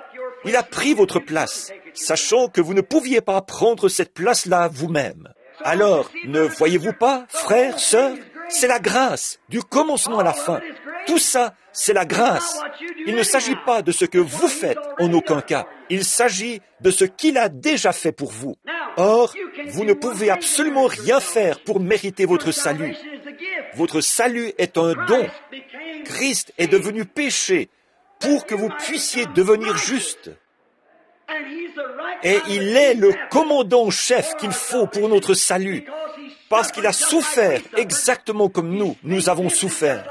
Il a pris votre place, sachant que vous ne pouviez pas prendre cette place-là vous-même. Alors, ne voyez-vous pas, frères, sœurs, c'est la grâce, du commencement à la fin. Tout ça, c'est la grâce. Il ne s'agit pas de ce que vous faites en aucun cas. Il s'agit de ce qu'il a déjà fait pour vous. Or, vous ne pouvez absolument rien faire pour mériter votre salut. Votre salut est un don. Christ est devenu péché pour que vous puissiez devenir juste. Et il est le commandant-chef qu'il faut pour notre salut, parce qu'il a souffert exactement comme nous avons souffert.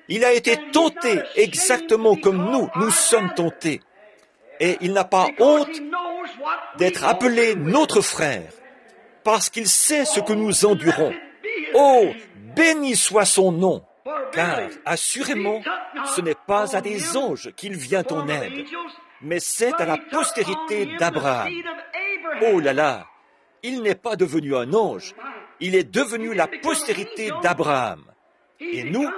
Il a été tenté exactement comme nous sommes tentés. Et il n'a pas honte d'être appelé notre frère, parce qu'il sait ce que nous endurons. Oh, béni soit son nom, car assurément, ce n'est pas à des anges qu'il vient en aide, mais c'est à la postérité d'Abraham. Oh là là, il n'est pas devenu un ange, il est devenu la postérité d'Abraham. Et nous,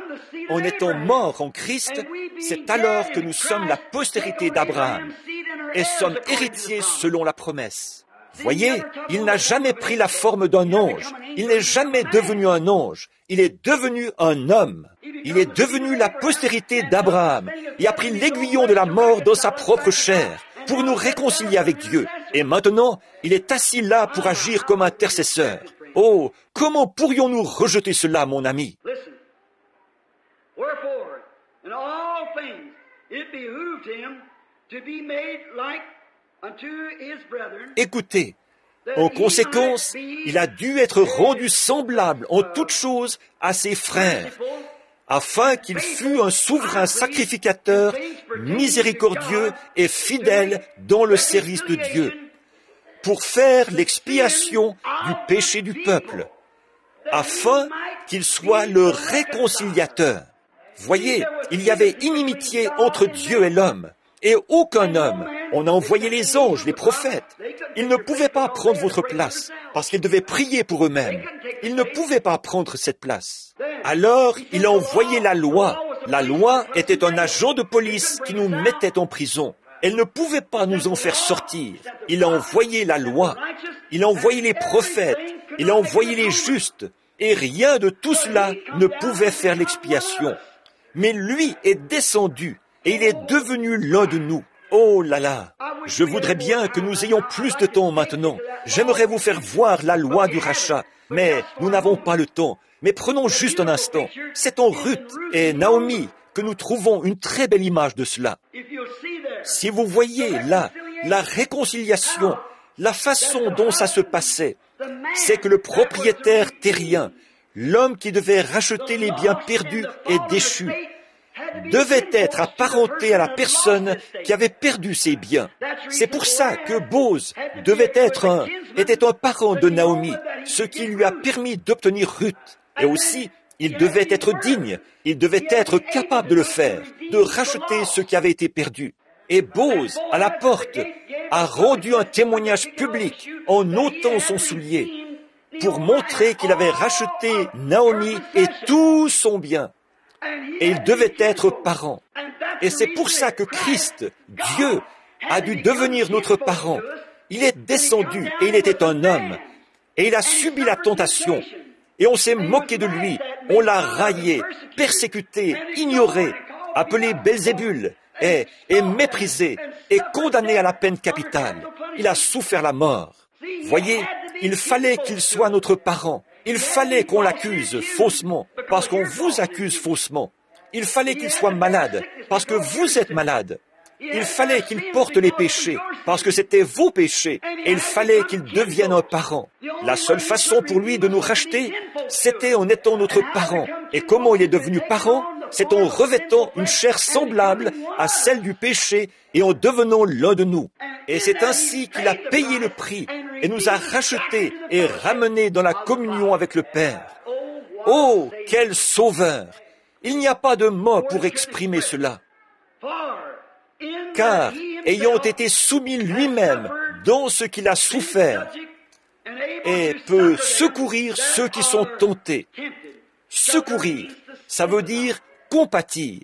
en étant morts en Christ, c'est alors que nous sommes la postérité d'Abraham et sommes héritiers selon la promesse. Voyez, il n'a jamais pris la forme d'un ange, il n'est jamais devenu un ange, il est devenu un homme. Il est devenu la postérité d'Abraham et a pris l'aiguillon de la mort dans sa propre chair pour nous réconcilier avec Dieu. Et maintenant, il est assis là pour agir comme intercesseur. Oh, comment pourrions-nous rejeter cela, mon ami? Écoutez, en conséquence, il a dû être rendu semblable en toutes choses à ses frères, afin qu'il fût un souverain sacrificateur, miséricordieux et fidèle dans le service de Dieu, pour faire l'expiation du péché du peuple, afin qu'il soit le réconciliateur. Voyez, il y avait inimitié entre Dieu et l'homme, et aucun homme On a envoyé les anges, les prophètes. Ils ne pouvaient pas prendre votre place, parce qu'ils devaient prier pour eux-mêmes. Ils ne pouvaient pas prendre cette place. Alors, il a envoyé la loi. La loi était un agent de police qui nous mettait en prison. Elle ne pouvait pas nous en faire sortir. Il a envoyé la loi. Il a envoyé les prophètes. Il a envoyé les justes. Et rien de tout cela ne pouvait faire l'expiation. Mais lui est descendu et il est devenu l'un de nous. Oh là là! Je voudrais bien que nous ayons plus de temps maintenant. J'aimerais vous faire voir la loi du rachat, mais nous n'avons pas le temps. Mais prenons juste un instant. C'est en Ruth et Naomi que nous trouvons une très belle image de cela. Si vous voyez là, la réconciliation, la façon dont ça se passait, c'est que le propriétaire terrien, l'homme qui devait racheter les biens perdus et déchus, devait être apparenté à la personne qui avait perdu ses biens. C'est pour ça que Boz était un parent de Naomi, ce qui lui a permis d'obtenir Ruth. Et aussi, il devait être digne, il devait être capable de le faire, de racheter ce qui avait été perdu. Et Boz, à la porte, a rendu un témoignage public en ôtant son soulier pour montrer qu'il avait racheté Naomi et tout son bien. Et il devait être parent. Et c'est pour ça que Christ, Dieu, a dû devenir notre parent. Il est descendu et il était un homme. Et il a subi la tentation. Et on s'est moqué de lui. On l'a raillé, persécuté, ignoré, appelé Belzébul et méprisé et condamné à la peine capitale. Il a souffert la mort. Voyez, il fallait qu'il soit notre parent. Il fallait qu'on l'accuse faussement, parce qu'on vous accuse faussement. Il fallait qu'il soit malade, parce que vous êtes malade. Il fallait qu'il porte les péchés, parce que c'était vos péchés. Et il fallait qu'il devienne un parent. La seule façon pour lui de nous racheter, c'était en étant notre parent. Et comment il est devenu parent? C'est en revêtant une chair semblable à celle du péché et en devenant l'un de nous. Et c'est ainsi qu'il a payé le prix et nous a rachetés et ramenés dans la communion avec le Père. Oh, quel sauveur! Il n'y a pas de mots pour exprimer cela. Car, ayant été soumis lui-même dans ce qu'il a souffert, et peut secourir ceux qui sont tentés. Secourir, ça veut dire compatir.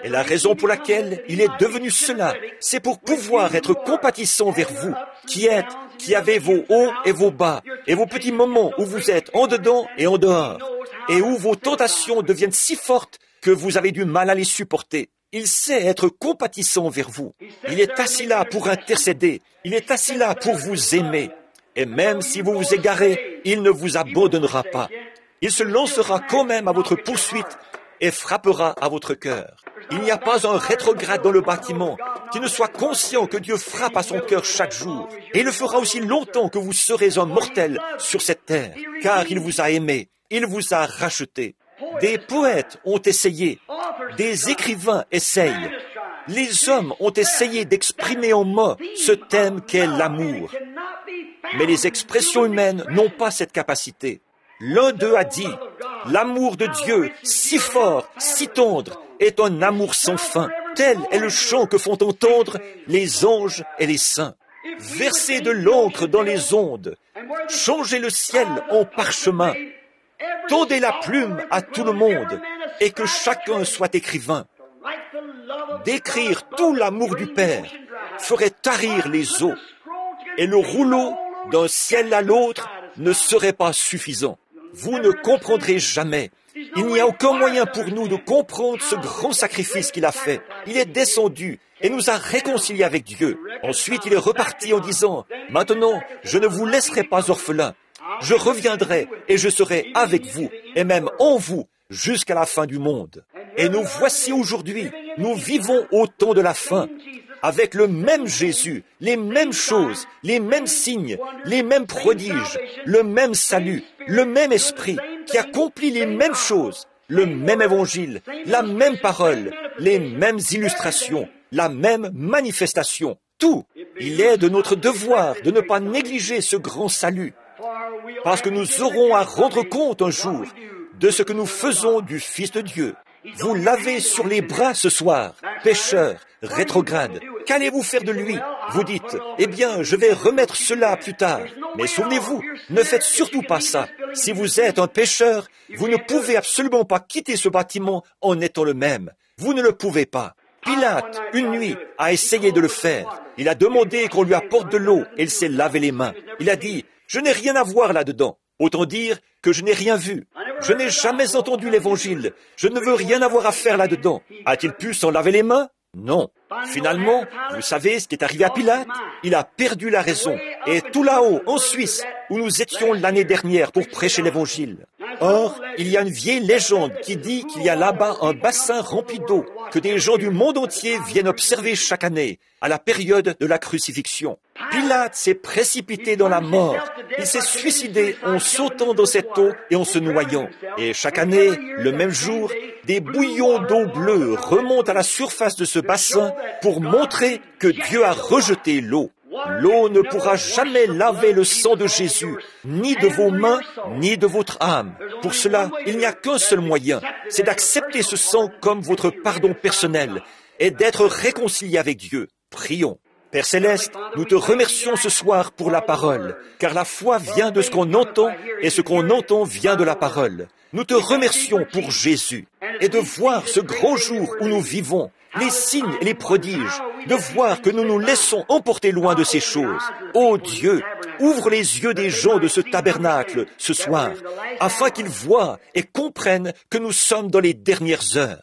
Et la raison pour laquelle il est devenu cela, c'est pour pouvoir être compatissant vers vous, qui avez vos hauts et vos bas, et vos petits moments où vous êtes en dedans et en dehors, et où vos tentations deviennent si fortes que vous avez du mal à les supporter. Il sait être compatissant vers vous. Il est assis là pour intercéder. Il est assis là pour vous aimer. Et même si vous vous égarez, il ne vous abandonnera pas. Il se lancera quand même à votre poursuite et frappera à votre cœur. Il n'y a pas un rétrograde dans le bâtiment qui ne soit conscient que Dieu frappe à son cœur chaque jour. Et il le fera aussi longtemps que vous serez un mortel sur cette terre, car il vous a aimé, il vous a racheté. Des poètes ont essayé, des écrivains essayent. Les hommes ont essayé d'exprimer en mots ce thème qu'est l'amour. Mais les expressions humaines n'ont pas cette capacité. L'un d'eux a dit, « L'amour de Dieu, si fort, si tendre, est un amour sans fin. Tel est le chant que font entendre les anges et les saints. Versez de l'encre dans les ondes, changez le ciel en parchemin, tendez la plume à tout le monde, et que chacun soit écrivain. D'écrire tout l'amour du Père ferait tarir les eaux, et le rouleau d'un ciel à l'autre ne serait pas suffisant. Vous ne comprendrez jamais. Il n'y a aucun moyen pour nous de comprendre ce grand sacrifice qu'il a fait. Il est descendu et nous a réconciliés avec Dieu. Ensuite, il est reparti en disant, « Maintenant, je ne vous laisserai pas orphelins. Je reviendrai et je serai avec vous, et même en vous, jusqu'à la fin du monde. » Et nous voici aujourd'hui, nous vivons au temps de la fin, avec le même Jésus, les mêmes choses, les mêmes signes, les mêmes prodiges, le même salut, le même esprit, qui accomplit les mêmes choses, le même évangile, la même parole, les mêmes illustrations, la même manifestation. Tout. Il est de notre devoir de ne pas négliger ce grand salut, parce que nous aurons à rendre compte un jour de ce que nous faisons du Fils de Dieu. Vous l'avez sur les bras ce soir, pécheurs, rétrograde. Qu'allez-vous faire de lui? Vous dites, eh bien, je vais remettre cela plus tard. Mais souvenez-vous, ne faites surtout pas ça. Si vous êtes un pécheur, vous ne pouvez absolument pas quitter ce bâtiment en étant le même. Vous ne le pouvez pas. Pilate, une nuit, a essayé de le faire. Il a demandé qu'on lui apporte de l'eau et il s'est lavé les mains. Il a dit, je n'ai rien à voir là-dedans. Autant dire que je n'ai rien vu. Je n'ai jamais entendu l'évangile. Je ne veux rien avoir à faire là-dedans. A-t-il pu s'en laver les mains? Non. Finalement, vous savez ce qui est arrivé à Pilate? Il a perdu la raison. Et tout là-haut, en Suisse, où nous étions l'année dernière pour prêcher l'évangile. Or, il y a une vieille légende qui dit qu'il y a là-bas un bassin rempli d'eau que des gens du monde entier viennent observer chaque année, à la période de la crucifixion. Pilate s'est précipité dans la mort. Il s'est suicidé en sautant dans cette eau et en se noyant. Et chaque année, le même jour, des bouillons d'eau bleue remontent à la surface de ce bassin pour montrer que Dieu a rejeté l'eau. L'eau ne pourra jamais laver le sang de Jésus, ni de vos mains, ni de votre âme. Pour cela, il n'y a qu'un seul moyen, c'est d'accepter ce sang comme votre pardon personnel et d'être réconcilié avec Dieu. Prions. Père Céleste, nous te remercions ce soir pour la parole, car la foi vient de ce qu'on entend et ce qu'on entend vient de la parole. Nous te remercions pour Jésus et de voir ce grand jour où nous vivons, les signes et les prodiges, de voir que nous nous laissons emporter loin de ces choses. Ô Dieu, ouvre les yeux des gens de ce tabernacle ce soir, afin qu'ils voient et comprennent que nous sommes dans les dernières heures.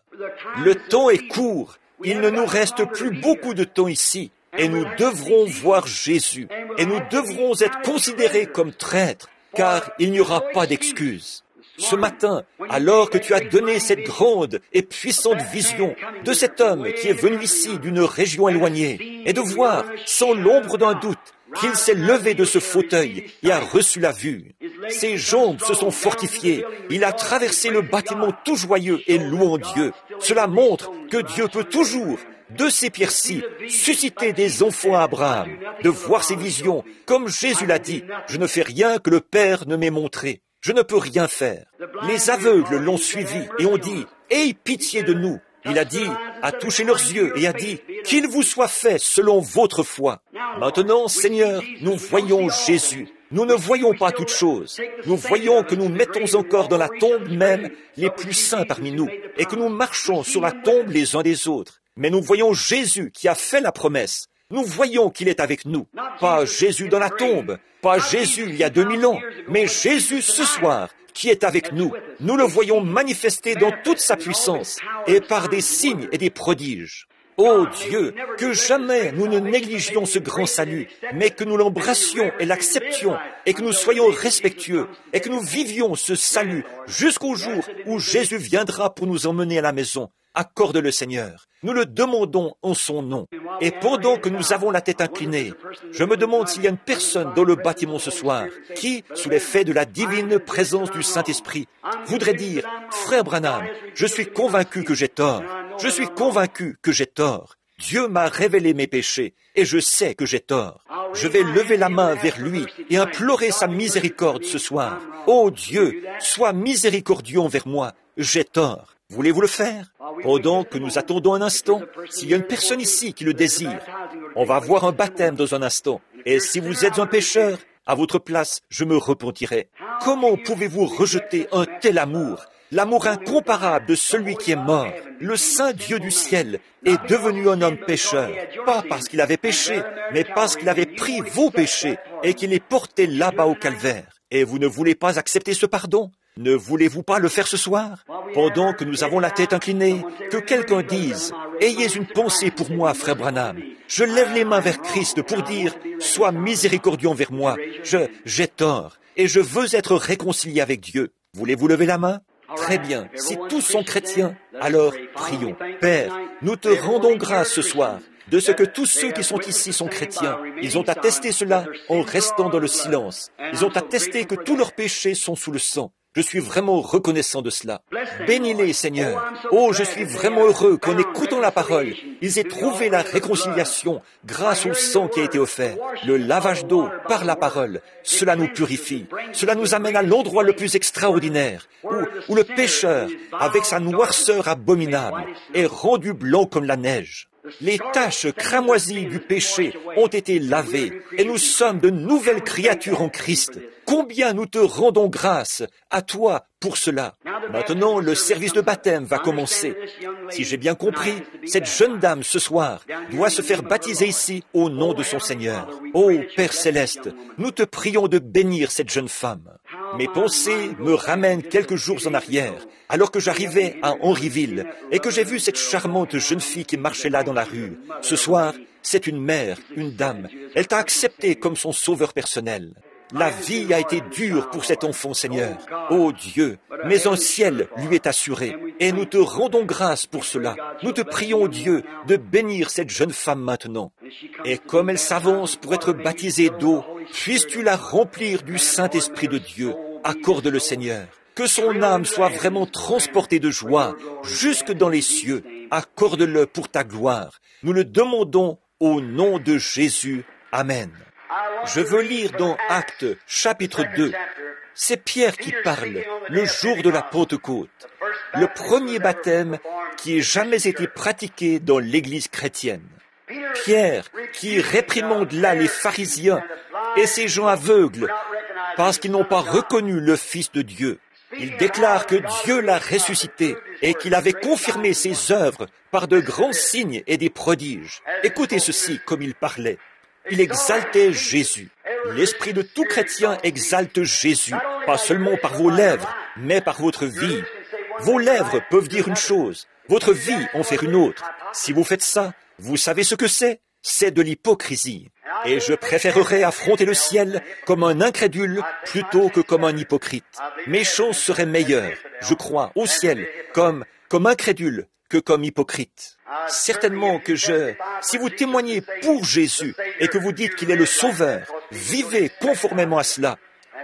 Le temps est court, il ne nous reste plus beaucoup de temps ici, et nous devrons voir Jésus, et nous devrons être considérés comme traîtres, car il n'y aura pas d'excuse. Ce matin, alors que tu as donné cette grande et puissante vision de cet homme qui est venu ici d'une région éloignée, et de voir, sans l'ombre d'un doute, qu'il s'est levé de ce fauteuil et a reçu la vue. Ses jambes se sont fortifiées. Il a traversé le bâtiment tout joyeux et louant Dieu. Cela montre que Dieu peut toujours, de ces pierres-ci, susciter des enfants à Abraham, de voir ses visions. Comme Jésus l'a dit, je ne fais rien que le Père ne m'ait montré. Je ne peux rien faire. Les aveugles l'ont suivi et ont dit, « Aie pitié de nous !» Il a dit, a touché leurs yeux et a dit, « Qu'il vous soit fait selon votre foi. » Maintenant, Seigneur, nous voyons Jésus. Nous ne voyons pas toutes choses. Nous voyons que nous mettons encore dans la tombe même les plus saints parmi nous et que nous marchons sur la tombe les uns des autres. Mais nous voyons Jésus qui a fait la promesse. Nous voyons qu'il est avec nous. Pas Jésus dans la tombe, pas Jésus il y a 2000 ans, mais Jésus ce soir qui est avec nous. Nous le voyons manifester dans toute sa puissance et par des signes et des prodiges. Ô Dieu, que jamais nous ne négligions ce grand salut, mais que nous l'embrassions et l'acceptions, et que nous soyons respectueux, et que nous vivions ce salut jusqu'au jour où Jésus viendra pour nous emmener à la maison. Accorde-le, Seigneur. Nous le demandons en son nom. Et pendant que nous avons la tête inclinée, je me demande s'il y a une personne dans le bâtiment ce soir qui, sous l'effet de la divine présence du Saint-Esprit, voudrait dire, « Frère Branham, je suis convaincu que j'ai tort. Je suis convaincu que j'ai tort. Dieu m'a révélé mes péchés et je sais que j'ai tort. Je vais lever la main vers lui et implorer sa miséricorde ce soir. Ô Dieu, sois miséricordieux envers moi. J'ai tort. » Voulez-vous le faire? Pendant que nous attendons un instant, s'il y a une personne ici qui le désire, on va avoir un baptême dans un instant. Et si vous êtes un pécheur, à votre place, je me repentirai. Comment pouvez-vous rejeter un tel amour? L'amour incomparable de celui qui est mort, le Saint Dieu du ciel, est devenu un homme pécheur, pas parce qu'il avait péché, mais parce qu'il avait pris vos péchés et qu'il les portait là-bas au calvaire. Et vous ne voulez pas accepter ce pardon? Ne voulez-vous pas le faire ce soir? Pendant que nous avons la tête inclinée, que quelqu'un dise, « Ayez une pensée pour moi, frère Branham. Je lève les mains vers Christ pour dire, « Sois miséricordieux envers moi. J'ai tort et je veux être réconcilié avec Dieu. » Voulez-vous lever la main? Très bien. Si tous sont chrétiens, alors prions. Père, nous te rendons grâce ce soir de ce que tous ceux qui sont ici sont chrétiens. Ils ont attesté cela en restant dans le silence. Ils ont attesté que tous leurs péchés sont sous le sang. Je suis vraiment reconnaissant de cela. Bénis-les, Seigneur. Oh, je suis vraiment heureux qu'en écoutant la parole, ils aient trouvé la réconciliation grâce au sang qui a été offert. Le lavage d'eau par la parole, cela nous purifie. Cela nous amène à l'endroit le plus extraordinaire, où le pécheur, avec sa noirceur abominable, est rendu blanc comme la neige. Les taches cramoisies du péché ont été lavées et nous sommes de nouvelles créatures en Christ. Combien nous te rendons grâce à toi pour cela. Maintenant, le service de baptême va commencer. Si j'ai bien compris, cette jeune dame ce soir doit se faire baptiser ici au nom de son Seigneur. Ô Père Céleste, nous te prions de bénir cette jeune femme. Mes pensées me ramènent quelques jours en arrière, alors que j'arrivais à Henryville et que j'ai vu cette charmante jeune fille qui marchait là dans la rue. Ce soir, c'est une mère, une dame. Elle t'a accepté comme son sauveur personnel. La vie a été dure pour cet enfant, Seigneur. Ô Dieu, mais un ciel lui est assuré. Et nous te rendons grâce pour cela. Nous te prions, Dieu, de bénir cette jeune femme maintenant. Et comme elle s'avance pour être baptisée d'eau, puisses-tu la remplir du Saint-Esprit de Dieu. Accorde-le, Seigneur. Que son âme soit vraiment transportée de joie jusque dans les cieux. Accorde-le pour ta gloire. Nous le demandons au nom de Jésus. Amen. Je veux lire dans Actes, chapitre 2. C'est Pierre qui parle, le jour de la Pentecôte. Le premier baptême qui ait jamais été pratiqué dans l'Église chrétienne. Pierre qui réprimande là les pharisiens et ces gens aveugles parce qu'ils n'ont pas reconnu le Fils de Dieu. Il déclare que Dieu l'a ressuscité et qu'il avait confirmé ses œuvres par de grands signes et des prodiges. Écoutez ceci comme il parlait. Il exaltait Jésus. L'esprit de tout chrétien exalte Jésus, pas seulement par vos lèvres, mais par votre vie. Vos lèvres peuvent dire une chose, votre vie en fait une autre. Si vous faites ça, vous savez ce que c'est? C'est de l'hypocrisie. Et je préférerais affronter le ciel comme un incrédule plutôt que comme un hypocrite. Mes choses seraient meilleures, je crois, au ciel, comme incrédule que comme hypocrite. Certainement que si vous témoignez pour Jésus et que vous dites qu'il est le Sauveur, vivez conformément à cela,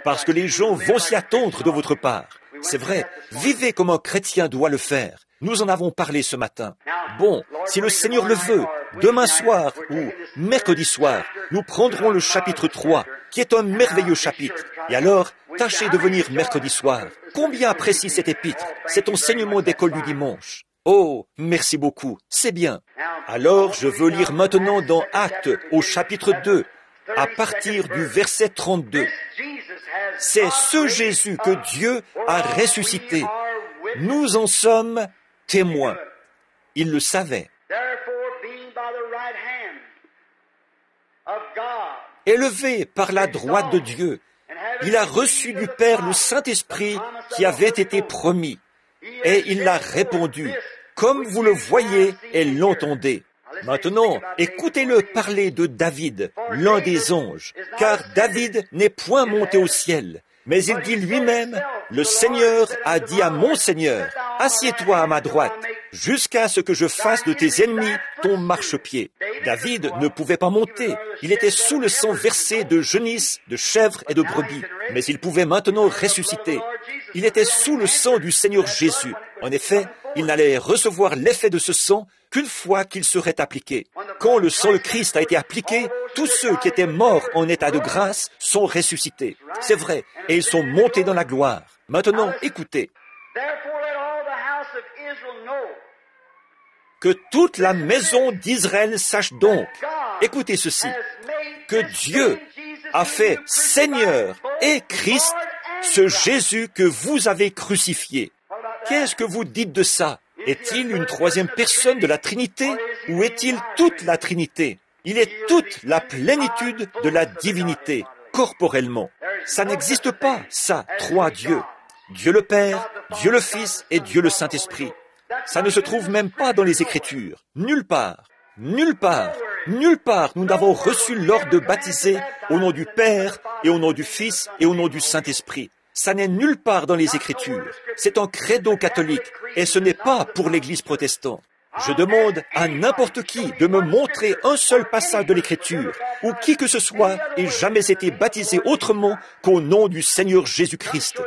parce que les gens vont s'y attendre de votre part. C'est vrai, vivez comme un chrétien doit le faire. Nous en avons parlé ce matin. Bon, si le Seigneur le veut, demain soir ou mercredi soir, nous prendrons le chapitre 3, qui est un merveilleux chapitre. Et alors, tâchez de venir mercredi soir. Combien apprécie cet épître, cet enseignement d'école du dimanche? Oh, merci beaucoup, c'est bien. Alors, je veux lire maintenant dans Actes, au chapitre 2, à partir du verset 32. C'est ce Jésus que Dieu a ressuscité. Nous en sommes témoins. Il le savait. Élevé par la droite de Dieu, il a reçu du Père le Saint-Esprit qui avait été promis. Et il l'a répondu, comme vous le voyez et l'entendez. Maintenant, écoutez-le parler de David, l'un des anges, car David n'est point monté au ciel, mais il dit lui-même, le Seigneur a dit à mon Seigneur, assieds-toi à ma droite, jusqu'à ce que je fasse de tes ennemis ton marchepied. David ne pouvait pas monter, il était sous le sang versé de genisses, de chèvres et de brebis, mais il pouvait maintenant ressusciter. Il était sous le sang du Seigneur Jésus. En effet, il n'allait recevoir l'effet de ce sang qu'une fois qu'il serait appliqué. Quand le sang de Christ a été appliqué, tous ceux qui étaient morts en état de grâce sont ressuscités. C'est vrai, et ils sont montés dans la gloire. Maintenant, écoutez. Que toute la maison d'Israël sache donc, écoutez ceci, que Dieu a fait Seigneur et Christ ce Jésus que vous avez crucifié. Qu'est-ce que vous dites de ça? Est-il une troisième personne de la Trinité ou est-il toute la Trinité? Il est toute la plénitude de la divinité, corporellement. Ça n'existe pas, ça, trois dieux. Dieu le Père, Dieu le Fils et Dieu le Saint-Esprit. Ça ne se trouve même pas dans les Écritures. Nulle part. Nulle part. Nulle part nous n'avons reçu l'ordre de baptiser au nom du Père et au nom du Fils et au nom du Saint-Esprit. Ça n'est nulle part dans les Écritures. C'est un credo catholique et ce n'est pas pour l'Église protestante. Je demande à n'importe qui de me montrer un seul passage de l'Écriture où qui que ce soit ait jamais été baptisé autrement qu'au nom du Seigneur Jésus-Christ.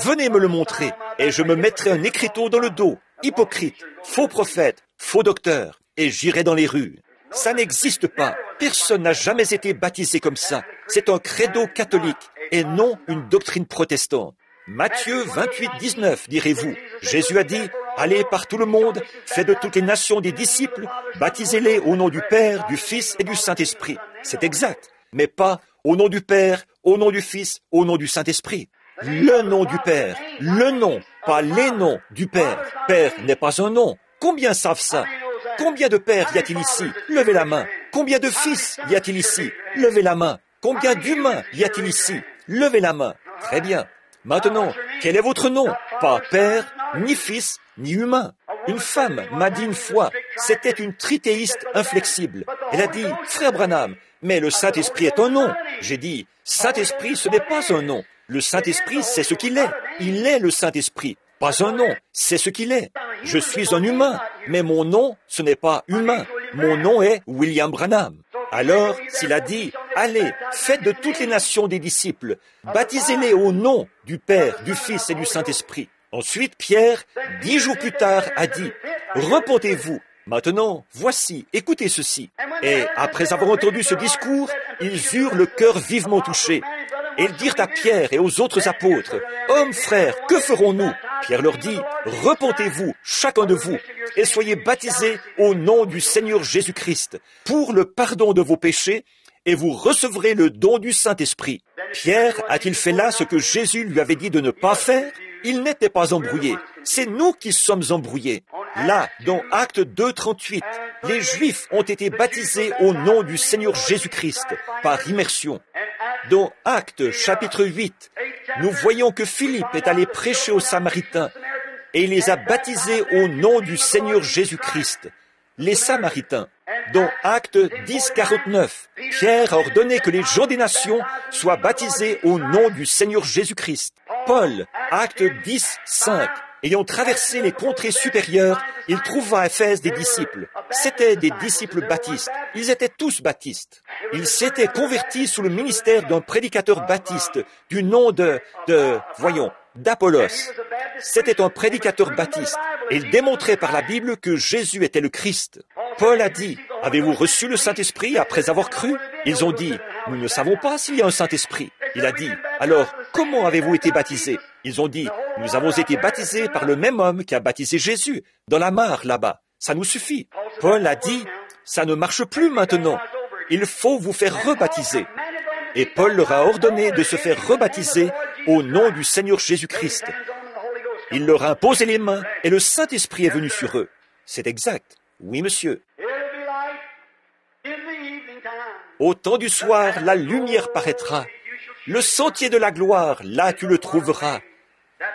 Venez me le montrer et je me mettrai un écriteau dans le dos. Hypocrite, faux prophète, faux docteur, et j'irai dans les rues. Ça n'existe pas. Personne n'a jamais été baptisé comme ça. C'est un credo catholique et non une doctrine protestante. Matthieu 28, 19, direz-vous. Jésus a dit, « allez par tout le monde, faites de toutes les nations des disciples, baptisez-les au nom du Père, du Fils et du Saint-Esprit. C'est exact, mais pas au nom du Père, au nom du Fils, au nom du Saint-Esprit. Le nom du Père, le nom, pas les noms du Père. Père n'est pas un nom. Combien savent ça? Combien de pères y a-t-il ici? Levez la main. Combien de fils y a-t-il ici? Levez la main. Combien d'humains y a-t-il ici? Levez la main. Très bien. Maintenant, quel est votre nom? Pas père, ni fils, ni humain. Une femme m'a dit une fois, c'était une trithéiste inflexible. Elle a dit, frère Branham, mais le Saint-Esprit est un nom. J'ai dit, Saint-Esprit, ce n'est pas un nom. Le Saint-Esprit, c'est ce qu'il est. Il est le Saint-Esprit. Pas un nom, c'est ce qu'il est. Je suis un humain, mais mon nom, ce n'est pas humain. Mon nom est William Branham. Alors, s'il a dit, allez, faites de toutes les nations des disciples, baptisez-les au nom du Père, du Fils et du Saint-Esprit. Ensuite, Pierre, 10 jours plus tard, a dit, repentez-vous. Maintenant, voici, écoutez ceci. Et après avoir entendu ce discours, ils eurent le cœur vivement touché. Et ils dirent à Pierre et aux autres apôtres, « Hommes, frères, que ferons-nous » Pierre leur dit, « Repentez-vous, chacun de vous, et soyez baptisés au nom du Seigneur Jésus-Christ, pour le pardon de vos péchés, et vous recevrez le don du Saint-Esprit. » Pierre a-t-il fait là ce que Jésus lui avait dit de ne pas faire? Il n'était pas embrouillé. C'est nous qui sommes embrouillés. Là, dans Acte 2:38, les Juifs ont été baptisés au nom du Seigneur Jésus-Christ, par immersion. Dans Actes chapitre 8, nous voyons que Philippe est allé prêcher aux Samaritains et il les a baptisés au nom du Seigneur Jésus-Christ. Les Samaritains. Dans Actes 10:49, Pierre a ordonné que les gens des nations soient baptisés au nom du Seigneur Jésus-Christ. Paul, Acte 10:5. Ayant traversé les contrées supérieures, il trouva à Éphèse des disciples. C'étaient des disciples baptistes. Ils étaient tous baptistes. Ils s'étaient convertis sous le ministère d'un prédicateur baptiste du nom d'Apollos. C'était un prédicateur baptiste. Et il démontrait par la Bible que Jésus était le Christ. Paul a dit, « Avez-vous reçu le Saint-Esprit après avoir cru ?» Ils ont dit, « Nous ne savons pas s'il y a un Saint-Esprit. » Il a dit, « Alors, comment avez-vous été baptisés ?» Ils ont dit, « Nous avons été baptisés par le même homme qui a baptisé Jésus, dans la mare là-bas. Ça nous suffit. » Paul a dit, « Ça ne marche plus maintenant. Il faut vous faire rebaptiser. » Et Paul leur a ordonné de se faire rebaptiser au nom du Seigneur Jésus-Christ. Il leur a imposé les mains et le Saint-Esprit est venu sur eux. C'est exact. Oui, monsieur. Au temps du soir, la lumière paraîtra. Le sentier de la gloire, là tu le trouveras.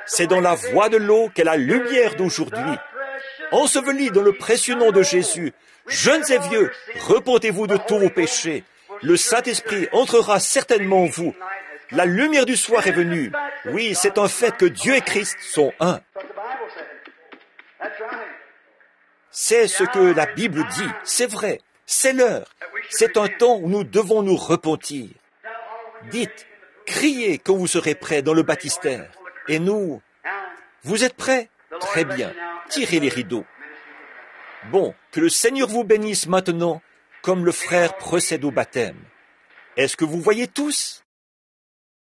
C'est dans la voie de l'eau qu'est la lumière d'aujourd'hui. Ensevelis dans le précieux nom de Jésus, jeunes et vieux, repentez-vous de tous vos péchés. Le Saint-Esprit entrera certainement en vous. La lumière du soir est venue. Oui, c'est un fait que Dieu et Christ sont un. C'est ce que la Bible dit. C'est vrai. C'est l'heure. C'est un temps où nous devons nous repentir. Dites, criez quand vous serez prêts dans le baptistère. Et nous, vous êtes prêts? Très bien. Tirez les rideaux. Bon, que le Seigneur vous bénisse maintenant, comme le frère procède au baptême. Est-ce que vous voyez tous?